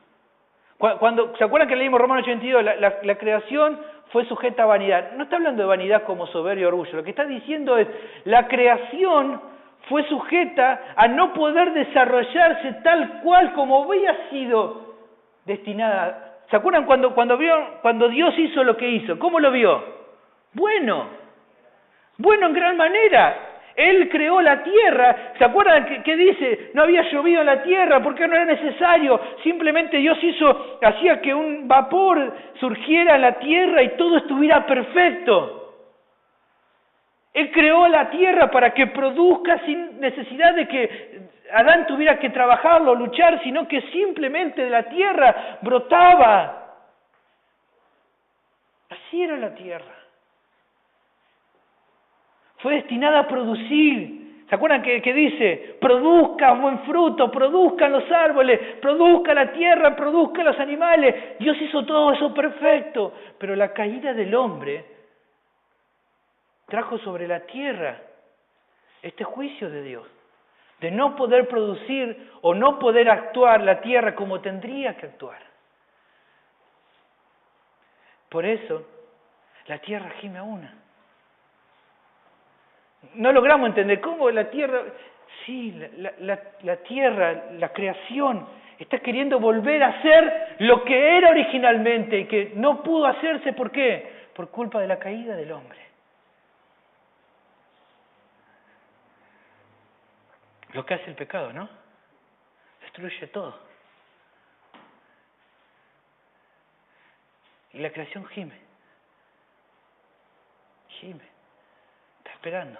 ¿Se acuerdan que leímos Romanos 82? La creación fue sujeta a vanidad. No está hablando de vanidad como soberbia y orgullo. Lo que está diciendo es, la creación fue sujeta a no poder desarrollarse tal cual como había sido destinada. ¿Se acuerdan cuando Dios hizo lo que hizo? ¿Cómo lo vio? Bueno en gran manera. Él creó la tierra. ¿Se acuerdan que dice? No había llovido en la tierra porque no era necesario. Simplemente Dios hacía que un vapor surgiera en la tierra y todo estuviera perfecto. Él creó la tierra para que produzca sin necesidad de que Adán tuviera que trabajarlo, luchar, sino que simplemente de la tierra brotaba. Así era la tierra. Fue destinada a producir. ¿Se acuerdan que dice? Produzca buen fruto, produzcan los árboles, produzca la tierra, produzca los animales. Dios hizo todo eso perfecto. Pero la caída del hombre trajo sobre la tierra este juicio de Dios. De no poder producir o no poder actuar la tierra como tendría que actuar. Por eso, La tierra gime a una. No logramos entender cómo la tierra... Sí, la tierra, la creación, está queriendo volver a ser lo que era originalmente y que no pudo hacerse. ¿Por qué? Por culpa de la caída del hombre. Lo que hace el pecado, ¿no? Destruye todo. Y la creación gime. Gime. Está esperando.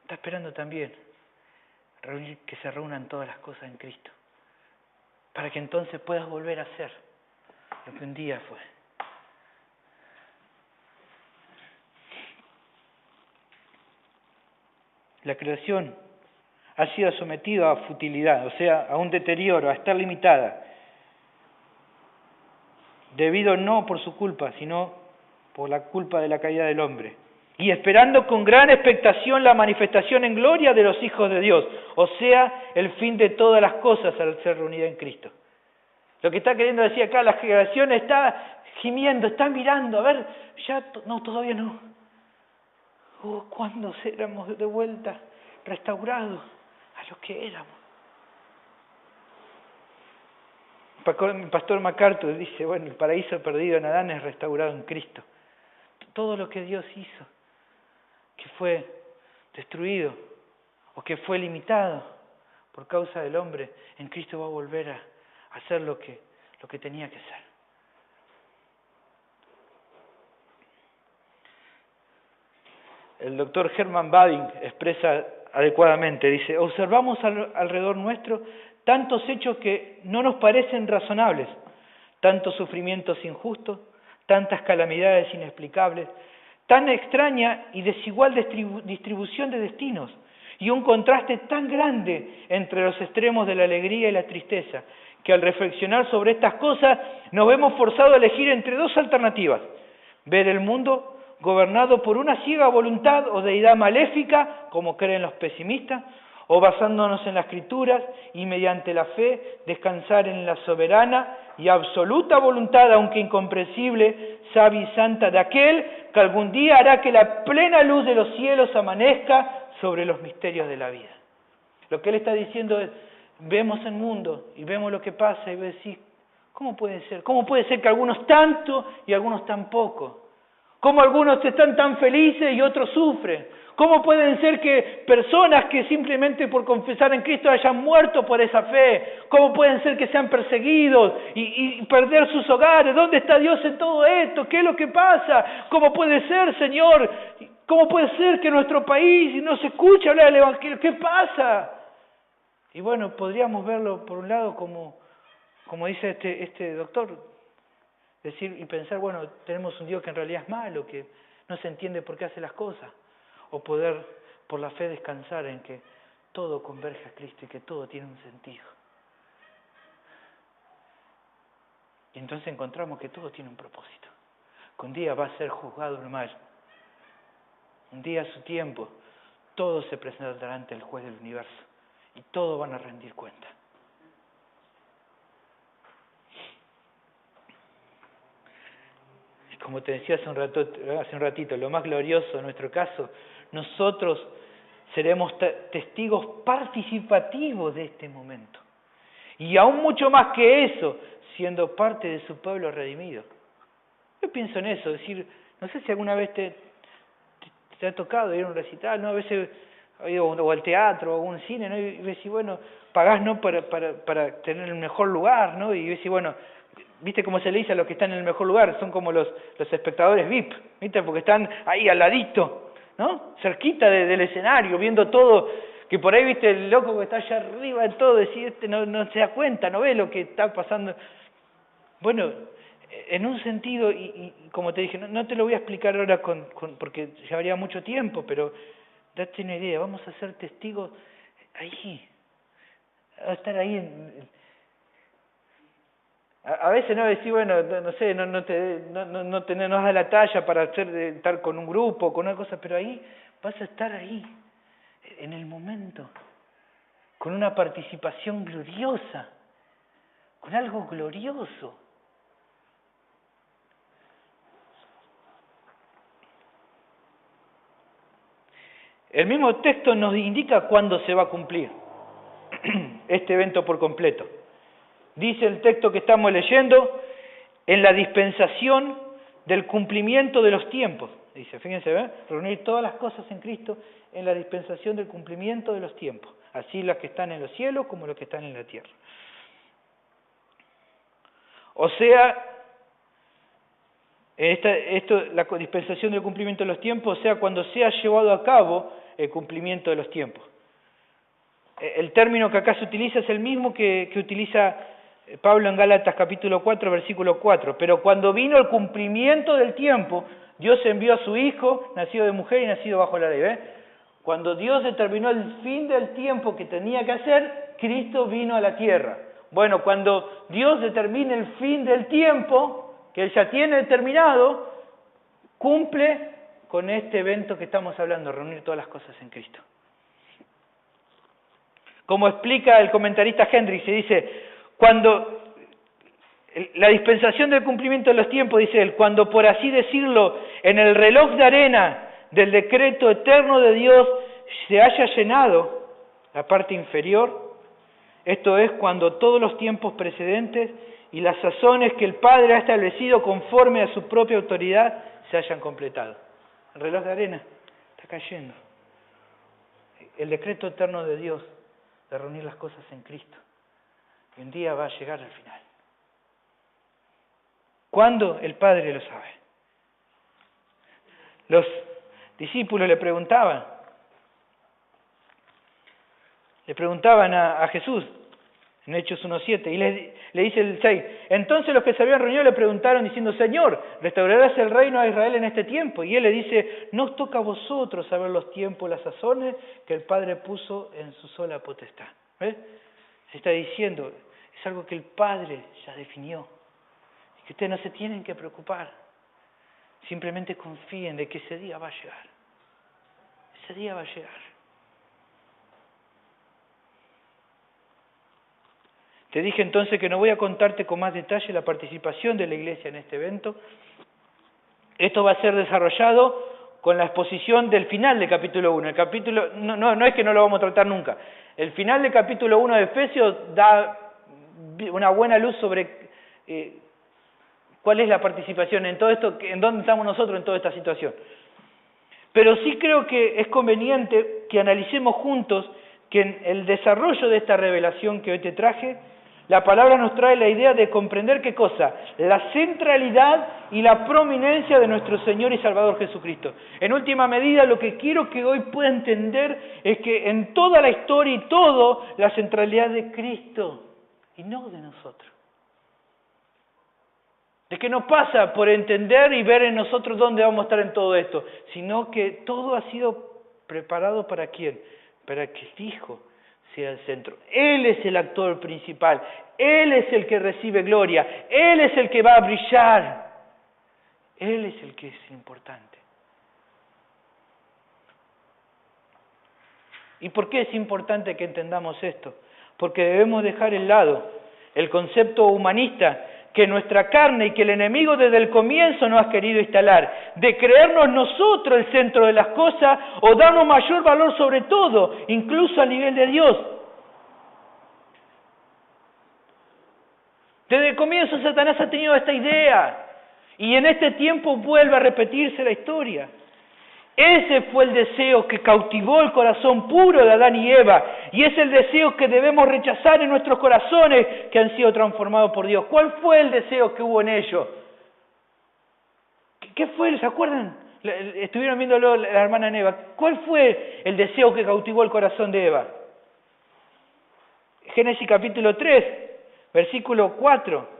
Está esperando también que se reúnan todas las cosas en Cristo. Para que entonces puedas volver a ser lo que un día fue. La creación ha sido sometida a futilidad, o sea, a un deterioro, a estar limitada. Debido no por su culpa, sino por la culpa de la caída del hombre. Y esperando con gran expectación la manifestación en gloria de los hijos de Dios, o sea, el fin de todas las cosas al ser reunida en Cristo. Lo que está queriendo decir acá, la creación está gimiendo, está mirando, a ver, no, todavía no. ¿Cuándo seremos de vuelta restaurados a lo que éramos? El pastor MacArthur dice, bueno, el paraíso perdido en Adán es restaurado en Cristo. Todo lo que Dios hizo, que fue destruido o que fue limitado por causa del hombre, en Cristo va a volver a hacer lo que tenía que ser. El doctor Herman Bavinck expresa adecuadamente, dice, observamos alrededor nuestro tantos hechos que no nos parecen razonables, tantos sufrimientos injustos, tantas calamidades inexplicables, tan extraña y desigual distribución de destinos, y un contraste tan grande entre los extremos de la alegría y la tristeza, que al reflexionar sobre estas cosas nos vemos forzados a elegir entre dos alternativas: ver el mundo gobernado por una ciega voluntad o deidad maléfica, como creen los pesimistas, o basándonos en las Escrituras y mediante la fe descansar en la soberana y absoluta voluntad, aunque incomprensible, sabia y santa de aquel que algún día hará que la plena luz de los cielos amanezca sobre los misterios de la vida. Lo que él está diciendo es, vemos el mundo y vemos lo que pasa y decís, ¿cómo puede ser? ¿Cómo puede ser que algunos tanto y algunos tan poco? ¿Cómo algunos están tan felices y otros sufren? ¿Cómo pueden ser que personas que simplemente por confesar en Cristo hayan muerto por esa fe? ¿Cómo pueden ser que sean perseguidos y perder sus hogares? ¿Dónde está Dios en todo esto? ¿Qué es lo que pasa? ¿Cómo puede ser, Señor? ¿Cómo puede ser que en nuestro país no se escuche hablar del Evangelio? ¿Qué pasa? Y bueno, podríamos verlo por un lado como dice este doctor, decir y pensar, bueno, tenemos un Dios que en realidad es malo, que no se entiende por qué hace las cosas. O poder, por la fe, descansar en que todo converge a Cristo y que todo tiene un sentido. Y entonces encontramos que todo tiene un propósito. Que un día va a ser juzgado el mal. Un día a su tiempo, todo se presentará ante el juez del universo. Y todos van a rendir cuenta. Y como te decía hace un ratito, lo más glorioso en nuestro caso, nosotros seremos testigos participativos de este momento. Y aún mucho más que eso, siendo parte de su pueblo redimido. Yo pienso en eso, decir, no sé si alguna vez te ha tocado ir a un recital, ¿no? A veces, o al teatro, o a un cine, ¿no? Y decís, bueno, pagás, ¿no? Para tener el mejor lugar, ¿no? Y decís, bueno, ¿viste cómo se le dice a los que están en el mejor lugar? Son como los espectadores VIP, ¿viste? Porque están ahí al ladito, ¿no? Cerquita del escenario, viendo todo, que por ahí, ¿viste? El loco que está allá arriba de todo, decir, no se da cuenta, no ve lo que está pasando. Bueno, en un sentido, y como te dije, no te lo voy a explicar ahora porque llevaría mucho tiempo, pero date una idea, vamos a ser testigos ahí, a estar ahí a veces no decir, bueno, no sé, no da la talla para estar con un grupo, con una cosa, pero ahí vas a estar ahí, en el momento, con una participación gloriosa, con algo glorioso. El mismo texto nos indica cuándo se va a cumplir este evento por completo. Dice el texto que estamos leyendo, en la dispensación del cumplimiento de los tiempos. Dice, fíjense, ¿ven? Reunir todas las cosas en Cristo en la dispensación del cumplimiento de los tiempos. Así las que están en los cielos como las que están en la tierra. O sea, la dispensación del cumplimiento de los tiempos, o sea, cuando sea llevado a cabo el cumplimiento de los tiempos. El término que acá se utiliza es el mismo que utiliza Pablo en Gálatas capítulo 4, versículo 4. Pero cuando vino el cumplimiento del tiempo, Dios envió a su Hijo, nacido de mujer y nacido bajo la ley. ¿Ves? Cuando Dios determinó el fin del tiempo que tenía que hacer, Cristo vino a la tierra. Bueno, cuando Dios determine el fin del tiempo, que Él ya tiene determinado, cumple con este evento que estamos hablando, reunir todas las cosas en Cristo. Como explica el comentarista Hendricks, se dice, cuando la dispensación del cumplimiento de los tiempos, dice él, cuando por así decirlo, en el reloj de arena del decreto eterno de Dios se haya llenado la parte inferior, esto es cuando todos los tiempos precedentes y las sazones que el Padre ha establecido conforme a su propia autoridad se hayan completado. El reloj de arena está cayendo. El decreto eterno de Dios de reunir las cosas en Cristo. Y un día va a llegar al final. ¿Cuándo? El Padre lo sabe. Los discípulos le preguntaban a Jesús, en Hechos 1:7, y le dice el 6, entonces los que se habían reunido le preguntaron diciendo, Señor, ¿restaurarás el reino a Israel en este tiempo? Y él le dice, no os toca a vosotros saber los tiempos, las sazones que el Padre puso en su sola potestad. ¿Ves? Se está diciendo, es algo que el Padre ya definió, y que ustedes no se tienen que preocupar, simplemente confíen de que ese día va a llegar. Ese día va a llegar. Te dije entonces que no voy a contarte con más detalle la participación de la iglesia en este evento. Esto va a ser desarrollado con la exposición del final del capítulo 1. El capítulo, no es que no lo vamos a tratar nunca. El final del capítulo 1 de Efesios da una buena luz sobre cuál es la participación en todo esto, en dónde estamos nosotros en toda esta situación. Pero sí creo que es conveniente que analicemos juntos que en el desarrollo de esta revelación que hoy te traje, la palabra nos trae la idea de comprender ¿qué cosa? La centralidad y la prominencia de nuestro Señor y Salvador Jesucristo. En última medida, lo que quiero que hoy pueda entender es que en toda la historia y todo, la centralidad de Cristo y no de nosotros. De que no pasa por entender y ver en nosotros dónde vamos a estar en todo esto, sino que todo ha sido preparado ¿para quién? Para que el Hijo sea el centro. Él es el actor principal, Él es el que recibe gloria, Él es el que va a brillar, Él es el que es importante. ¿Y por qué es importante que entendamos esto? Porque debemos dejar de lado el concepto humanista que nuestra carne y que el enemigo desde el comienzo nos ha querido instalar, de creernos nosotros el centro de las cosas o darnos mayor valor sobre todo, incluso a nivel de Dios. Desde el comienzo Satanás ha tenido esta idea y en este tiempo vuelve a repetirse la historia. Ese fue el deseo que cautivó el corazón puro de Adán y Eva, y es el deseo que debemos rechazar en nuestros corazones que han sido transformados por Dios. ¿Cuál fue el deseo que hubo en ellos? ¿Qué fue? ¿Se acuerdan? Estuvieron viéndolo la hermana Eva. ¿Cuál fue el deseo que cautivó el corazón de Eva? Génesis capítulo 3, versículo 4.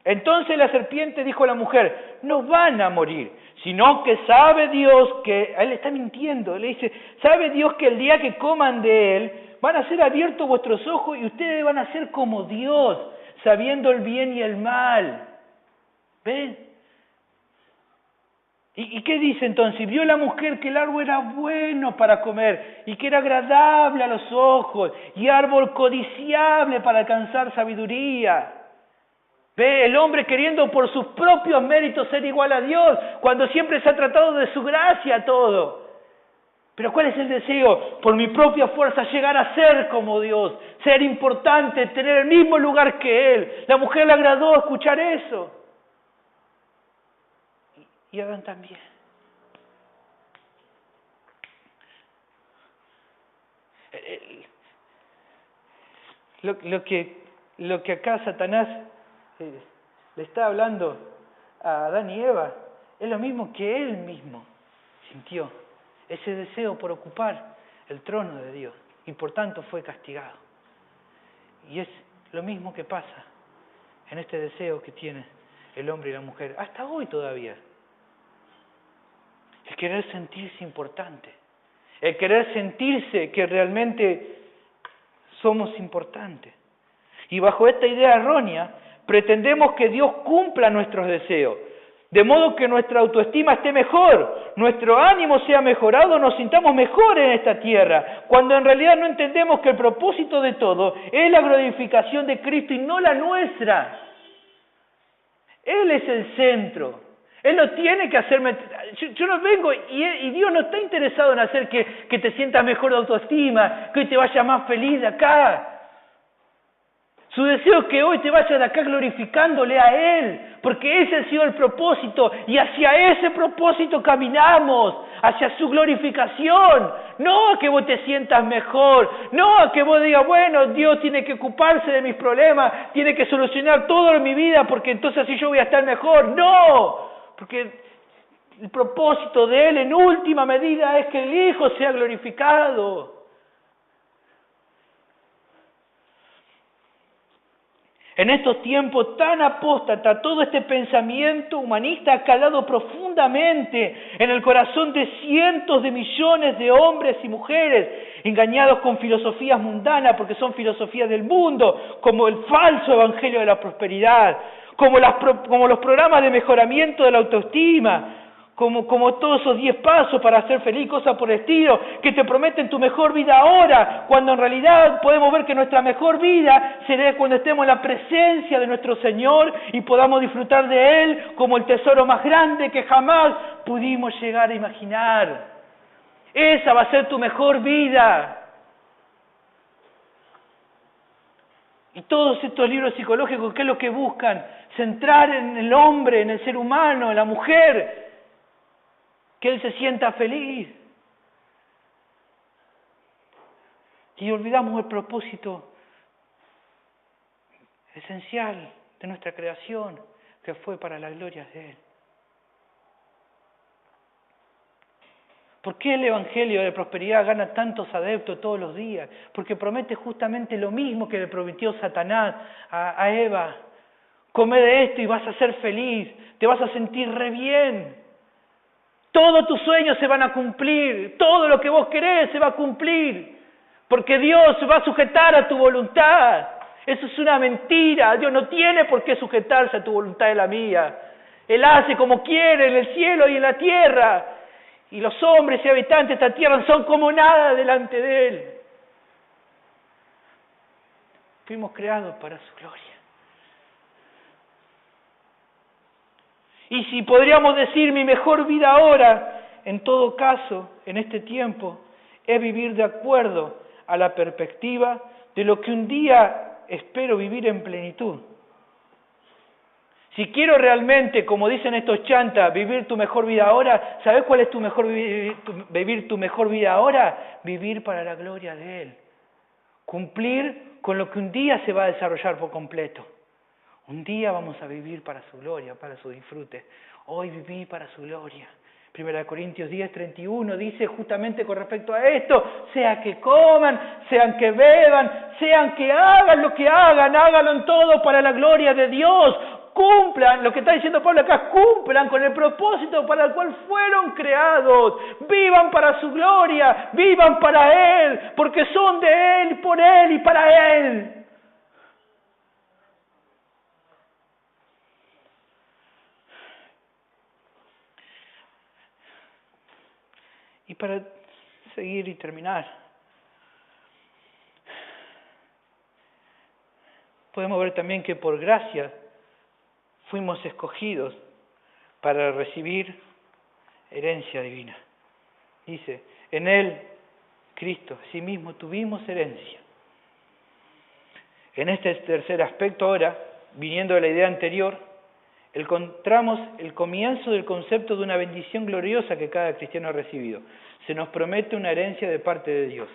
Entonces la serpiente dijo a la mujer, no van a morir, sino que sabe Dios que, a él le está mintiendo, le dice, sabe Dios que el día que coman de él, van a ser abiertos vuestros ojos y ustedes van a ser como Dios, sabiendo el bien y el mal. ¿Ven? ¿Y qué dice entonces? Y vio la mujer que el árbol era bueno para comer y que era agradable a los ojos y árbol codiciable para alcanzar sabiduría. Ve, el hombre queriendo por sus propios méritos ser igual a Dios, cuando siempre se ha tratado de su gracia todo. Pero ¿cuál es el deseo? Por mi propia fuerza llegar a ser como Dios, ser importante, tener el mismo lugar que Él. La mujer le agradó escuchar eso. Y Adán también. Lo que acá Satanás le está hablando a Adán y Eva es lo mismo que él mismo sintió. Ese deseo por ocupar el trono de Dios. Y por tanto fue castigado. Y es lo mismo que pasa en este deseo que tiene el hombre y la mujer. Hasta hoy todavía. El querer sentirse importante. El querer sentirse que realmente somos importantes. Y bajo esta idea errónea, pretendemos que Dios cumpla nuestros deseos, de modo que nuestra autoestima esté mejor, nuestro ánimo sea mejorado, nos sintamos mejor en esta tierra, cuando en realidad no entendemos que el propósito de todo es la glorificación de Cristo y no la nuestra. Él es el centro. Él no tiene que hacerme... Yo no vengo y Dios no está interesado en hacer que te sientas mejor de autoestima, que hoy te vaya más feliz de acá. Su deseo es que hoy te vayas de acá glorificándole a Él, porque ese ha sido el propósito y hacia ese propósito caminamos, hacia su glorificación. No a que vos te sientas mejor, no a que vos digas, bueno, Dios tiene que ocuparse de mis problemas, tiene que solucionar todo en mi vida, porque entonces así yo voy a estar mejor. No, porque el propósito de Él en última medida es que el Hijo sea glorificado. En estos tiempos tan apóstatas, todo este pensamiento humanista ha calado profundamente en el corazón de cientos de millones de hombres y mujeres, engañados con filosofías mundanas, porque son filosofías del mundo, como el falso evangelio de la prosperidad, como los programas de mejoramiento de la autoestima, como todos esos 10 pasos para ser feliz, cosas por el estilo, que te prometen tu mejor vida ahora, cuando en realidad podemos ver que nuestra mejor vida será cuando estemos en la presencia de nuestro Señor y podamos disfrutar de Él como el tesoro más grande que jamás pudimos llegar a imaginar. Esa va a ser tu mejor vida. Y todos estos libros psicológicos, ¿qué es lo que buscan? Centrar en el hombre, en el ser humano, en la mujer, que él se sienta feliz. Y olvidamos el propósito esencial de nuestra creación, que fue para la gloria de Él. ¿Por qué el Evangelio de prosperidad gana tantos adeptos todos los días? Porque promete justamente lo mismo que le prometió Satanás a Eva. Come de esto y vas a ser feliz, te vas a sentir re bien. Todos tus sueños se van a cumplir, todo lo que vos querés se va a cumplir, porque Dios se va a sujetar a tu voluntad. Eso es una mentira, Dios no tiene por qué sujetarse a tu voluntad y a la mía. Él hace como quiere en el cielo y en la tierra, y los hombres y habitantes de esta tierra son como nada delante de Él. Fuimos creados para su gloria. Y si podríamos decir mi mejor vida ahora, en todo caso, en este tiempo, es vivir de acuerdo a la perspectiva de lo que un día espero vivir en plenitud. Si quiero realmente, como dicen estos chantas, vivir tu mejor vida ahora, ¿sabes cuál es vivir tu mejor vida ahora? Vivir para la gloria de Él. Cumplir con lo que un día se va a desarrollar por completo. Un día vamos a vivir para su gloria, para su disfrute. Hoy viví para su gloria. 1 Corintios 10:31 dice justamente con respecto a esto, sea que coman, sean que beban, sean que hagan lo que hagan, háganlo en todo para la gloria de Dios. Cumplan, lo que está diciendo Pablo acá, cumplan con el propósito para el cual fueron creados. Vivan para su gloria, vivan para Él, porque son de Él, por Él y para Él. Y para seguir y terminar, podemos ver también que por gracia fuimos escogidos para recibir herencia divina. Dice, en Él, Cristo, asimismo tuvimos herencia. En este tercer aspecto ahora, viniendo de la idea anterior, encontramos el comienzo del concepto de una bendición gloriosa que cada cristiano ha recibido. Se nos promete una herencia de parte de Dios.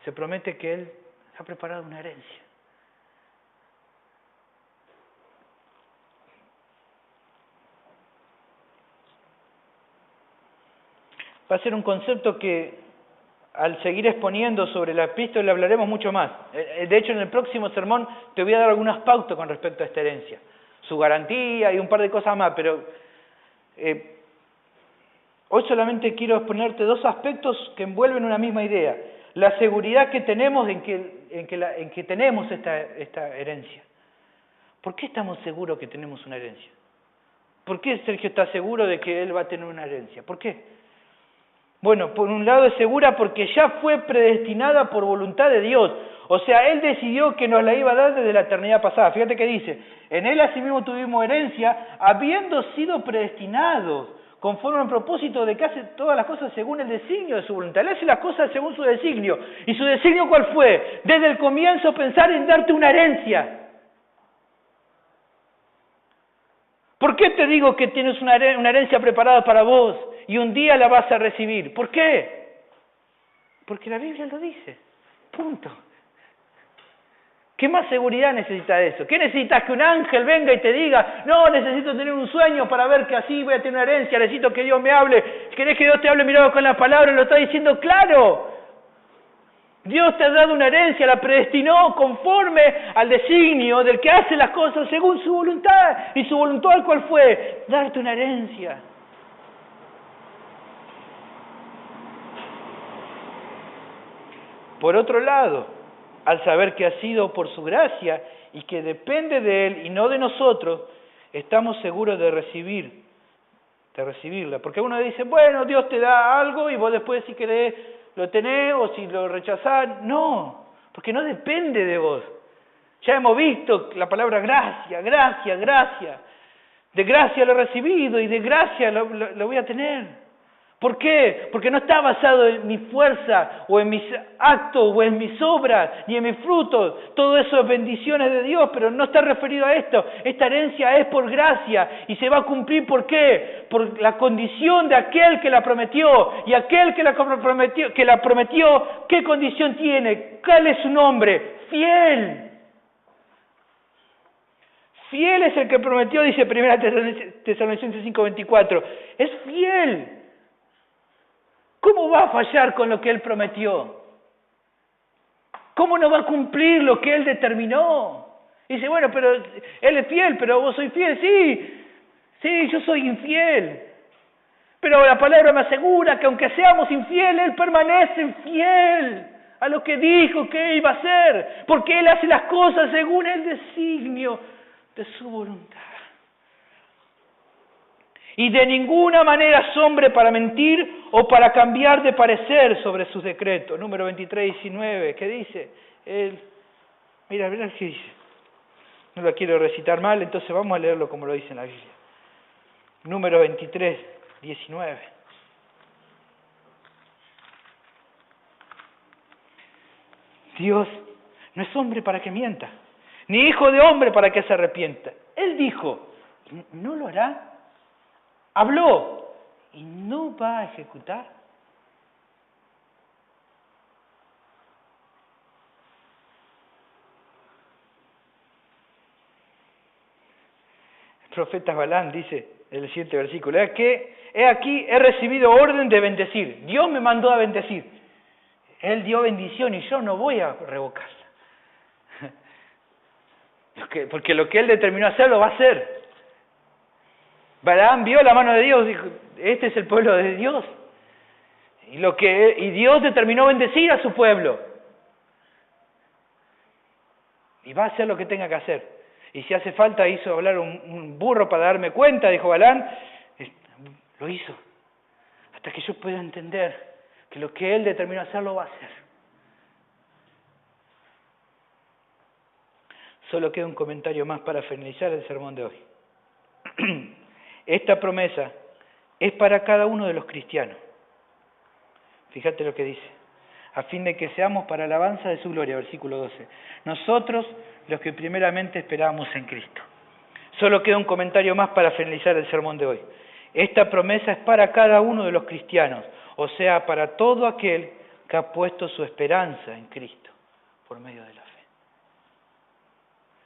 Se promete que Él ha preparado una herencia. Va a ser un concepto que al seguir exponiendo sobre la epístola hablaremos mucho más. De hecho, en el próximo sermón te voy a dar algunas pautas con respecto a esta herencia, su garantía y un par de cosas más, pero hoy solamente quiero exponerte dos aspectos que envuelven una misma idea. La seguridad que tenemos en que tenemos esta herencia. ¿Por qué estamos seguros que tenemos una herencia? ¿Por qué Sergio está seguro de que él va a tener una herencia? ¿Por qué? Bueno, por un lado es segura porque ya fue predestinada por voluntad de Dios. O sea, Él decidió que nos la iba a dar desde la eternidad pasada. Fíjate que dice, en Él asimismo tuvimos herencia, habiendo sido predestinados, conforme al propósito de que hace todas las cosas según el designio de su voluntad. Él hace las cosas según su designio. ¿Y su designio cuál fue? Desde el comienzo pensar en darte una herencia. ¿Por qué te digo que tienes una herencia preparada para vos y un día la vas a recibir? ¿Por qué? Porque la Biblia lo dice. Punto. ¿Qué más seguridad necesita eso? ¿Qué necesitas? Que un ángel venga y te diga, no, necesito tener un sueño para ver que así voy a tener una herencia, necesito que Dios me hable. ¿Querés que Dios te hable mirado con la palabra? Lo está diciendo claro. Dios te ha dado una herencia, la predestinó conforme al designio del que hace las cosas según su voluntad. ¿Y su voluntad cuál fue? Darte una herencia. Por otro lado, al saber que ha sido por su gracia y que depende de Él y no de nosotros, estamos seguros de recibirla. Porque uno dice, bueno, Dios te da algo y vos después si querés lo tenés o si lo rechazás. No, porque no depende de vos. Ya hemos visto la palabra gracia, gracia, gracia. De gracia lo he recibido y de gracia lo voy a tener. ¿Por qué? Porque no está basado en mi fuerza o en mis actos o en mis obras ni en mis frutos. Todo eso es bendiciones de Dios, pero no está referido a esto. Esta herencia es por gracia y se va a cumplir. ¿Por qué? Por la condición de aquel que la prometió. Y aquel que la prometió, ¿qué condición tiene? ¿Cuál es su nombre? Fiel. Fiel es el que prometió, dice 1 Tesalonicenses 5:24. Es fiel. ¿Cómo va a fallar con lo que Él prometió? ¿Cómo no va a cumplir lo que Él determinó? Dice, bueno, pero Él es fiel, pero vos sois fiel. Sí, yo soy infiel. Pero la palabra me asegura que aunque seamos infieles, Él permanece fiel a lo que dijo que iba a hacer. Porque Él hace las cosas según el designio de su voluntad. Y de ninguna manera es hombre para mentir o para cambiar de parecer sobre sus decretos. Número 23:19, ¿qué dice? Mira qué dice. No lo quiero recitar mal, entonces vamos a leerlo como lo dice en la Biblia. Número 23:19. Dios no es hombre para que mienta, ni hijo de hombre para que se arrepienta. Él dijo, ¿no lo hará? Habló y no va a ejecutar. El profeta Balaam dice en el siguiente versículo, he aquí, he recibido orden de bendecir. Dios me mandó a bendecir. Él dio bendición y yo no voy a revocarla. Porque lo que Él determinó hacer, lo va a hacer. Balaam vio la mano de Dios, dijo, este es el pueblo de Dios. Y Dios determinó bendecir a su pueblo. Y va a hacer lo que tenga que hacer. Y si hace falta, hizo hablar un burro para darme cuenta, dijo Balaam, lo hizo. Hasta que yo pueda entender que lo que Él determinó hacer, lo va a hacer. Solo queda un comentario más para finalizar el sermón de hoy. Esta promesa es para cada uno de los cristianos. Fíjate lo que dice. A fin de que seamos para alabanza de su gloria, versículo 12. Nosotros, los que primeramente esperamos en Cristo. Solo queda un comentario más para finalizar el sermón de hoy. Esta promesa es para cada uno de los cristianos, o sea, para todo aquel que ha puesto su esperanza en Cristo, por medio de la fe.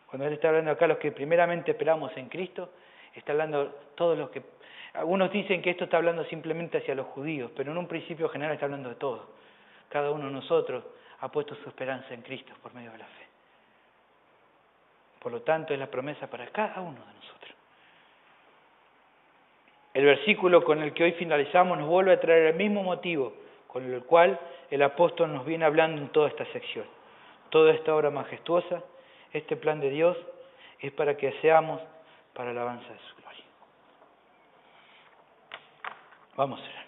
Cuando él está hablando acá, los que primeramente esperamos en Cristo, está hablando todos los que... Algunos dicen que esto está hablando simplemente hacia los judíos, pero en un principio general está hablando de todos. Cada uno de nosotros ha puesto su esperanza en Cristo por medio de la fe. Por lo tanto, es la promesa para cada uno de nosotros. El versículo con el que hoy finalizamos nos vuelve a traer el mismo motivo con el cual el apóstol nos viene hablando en toda esta sección. Toda esta obra majestuosa, este plan de Dios, es para que seamos para la alabanza de su gloria. Vamos a orar.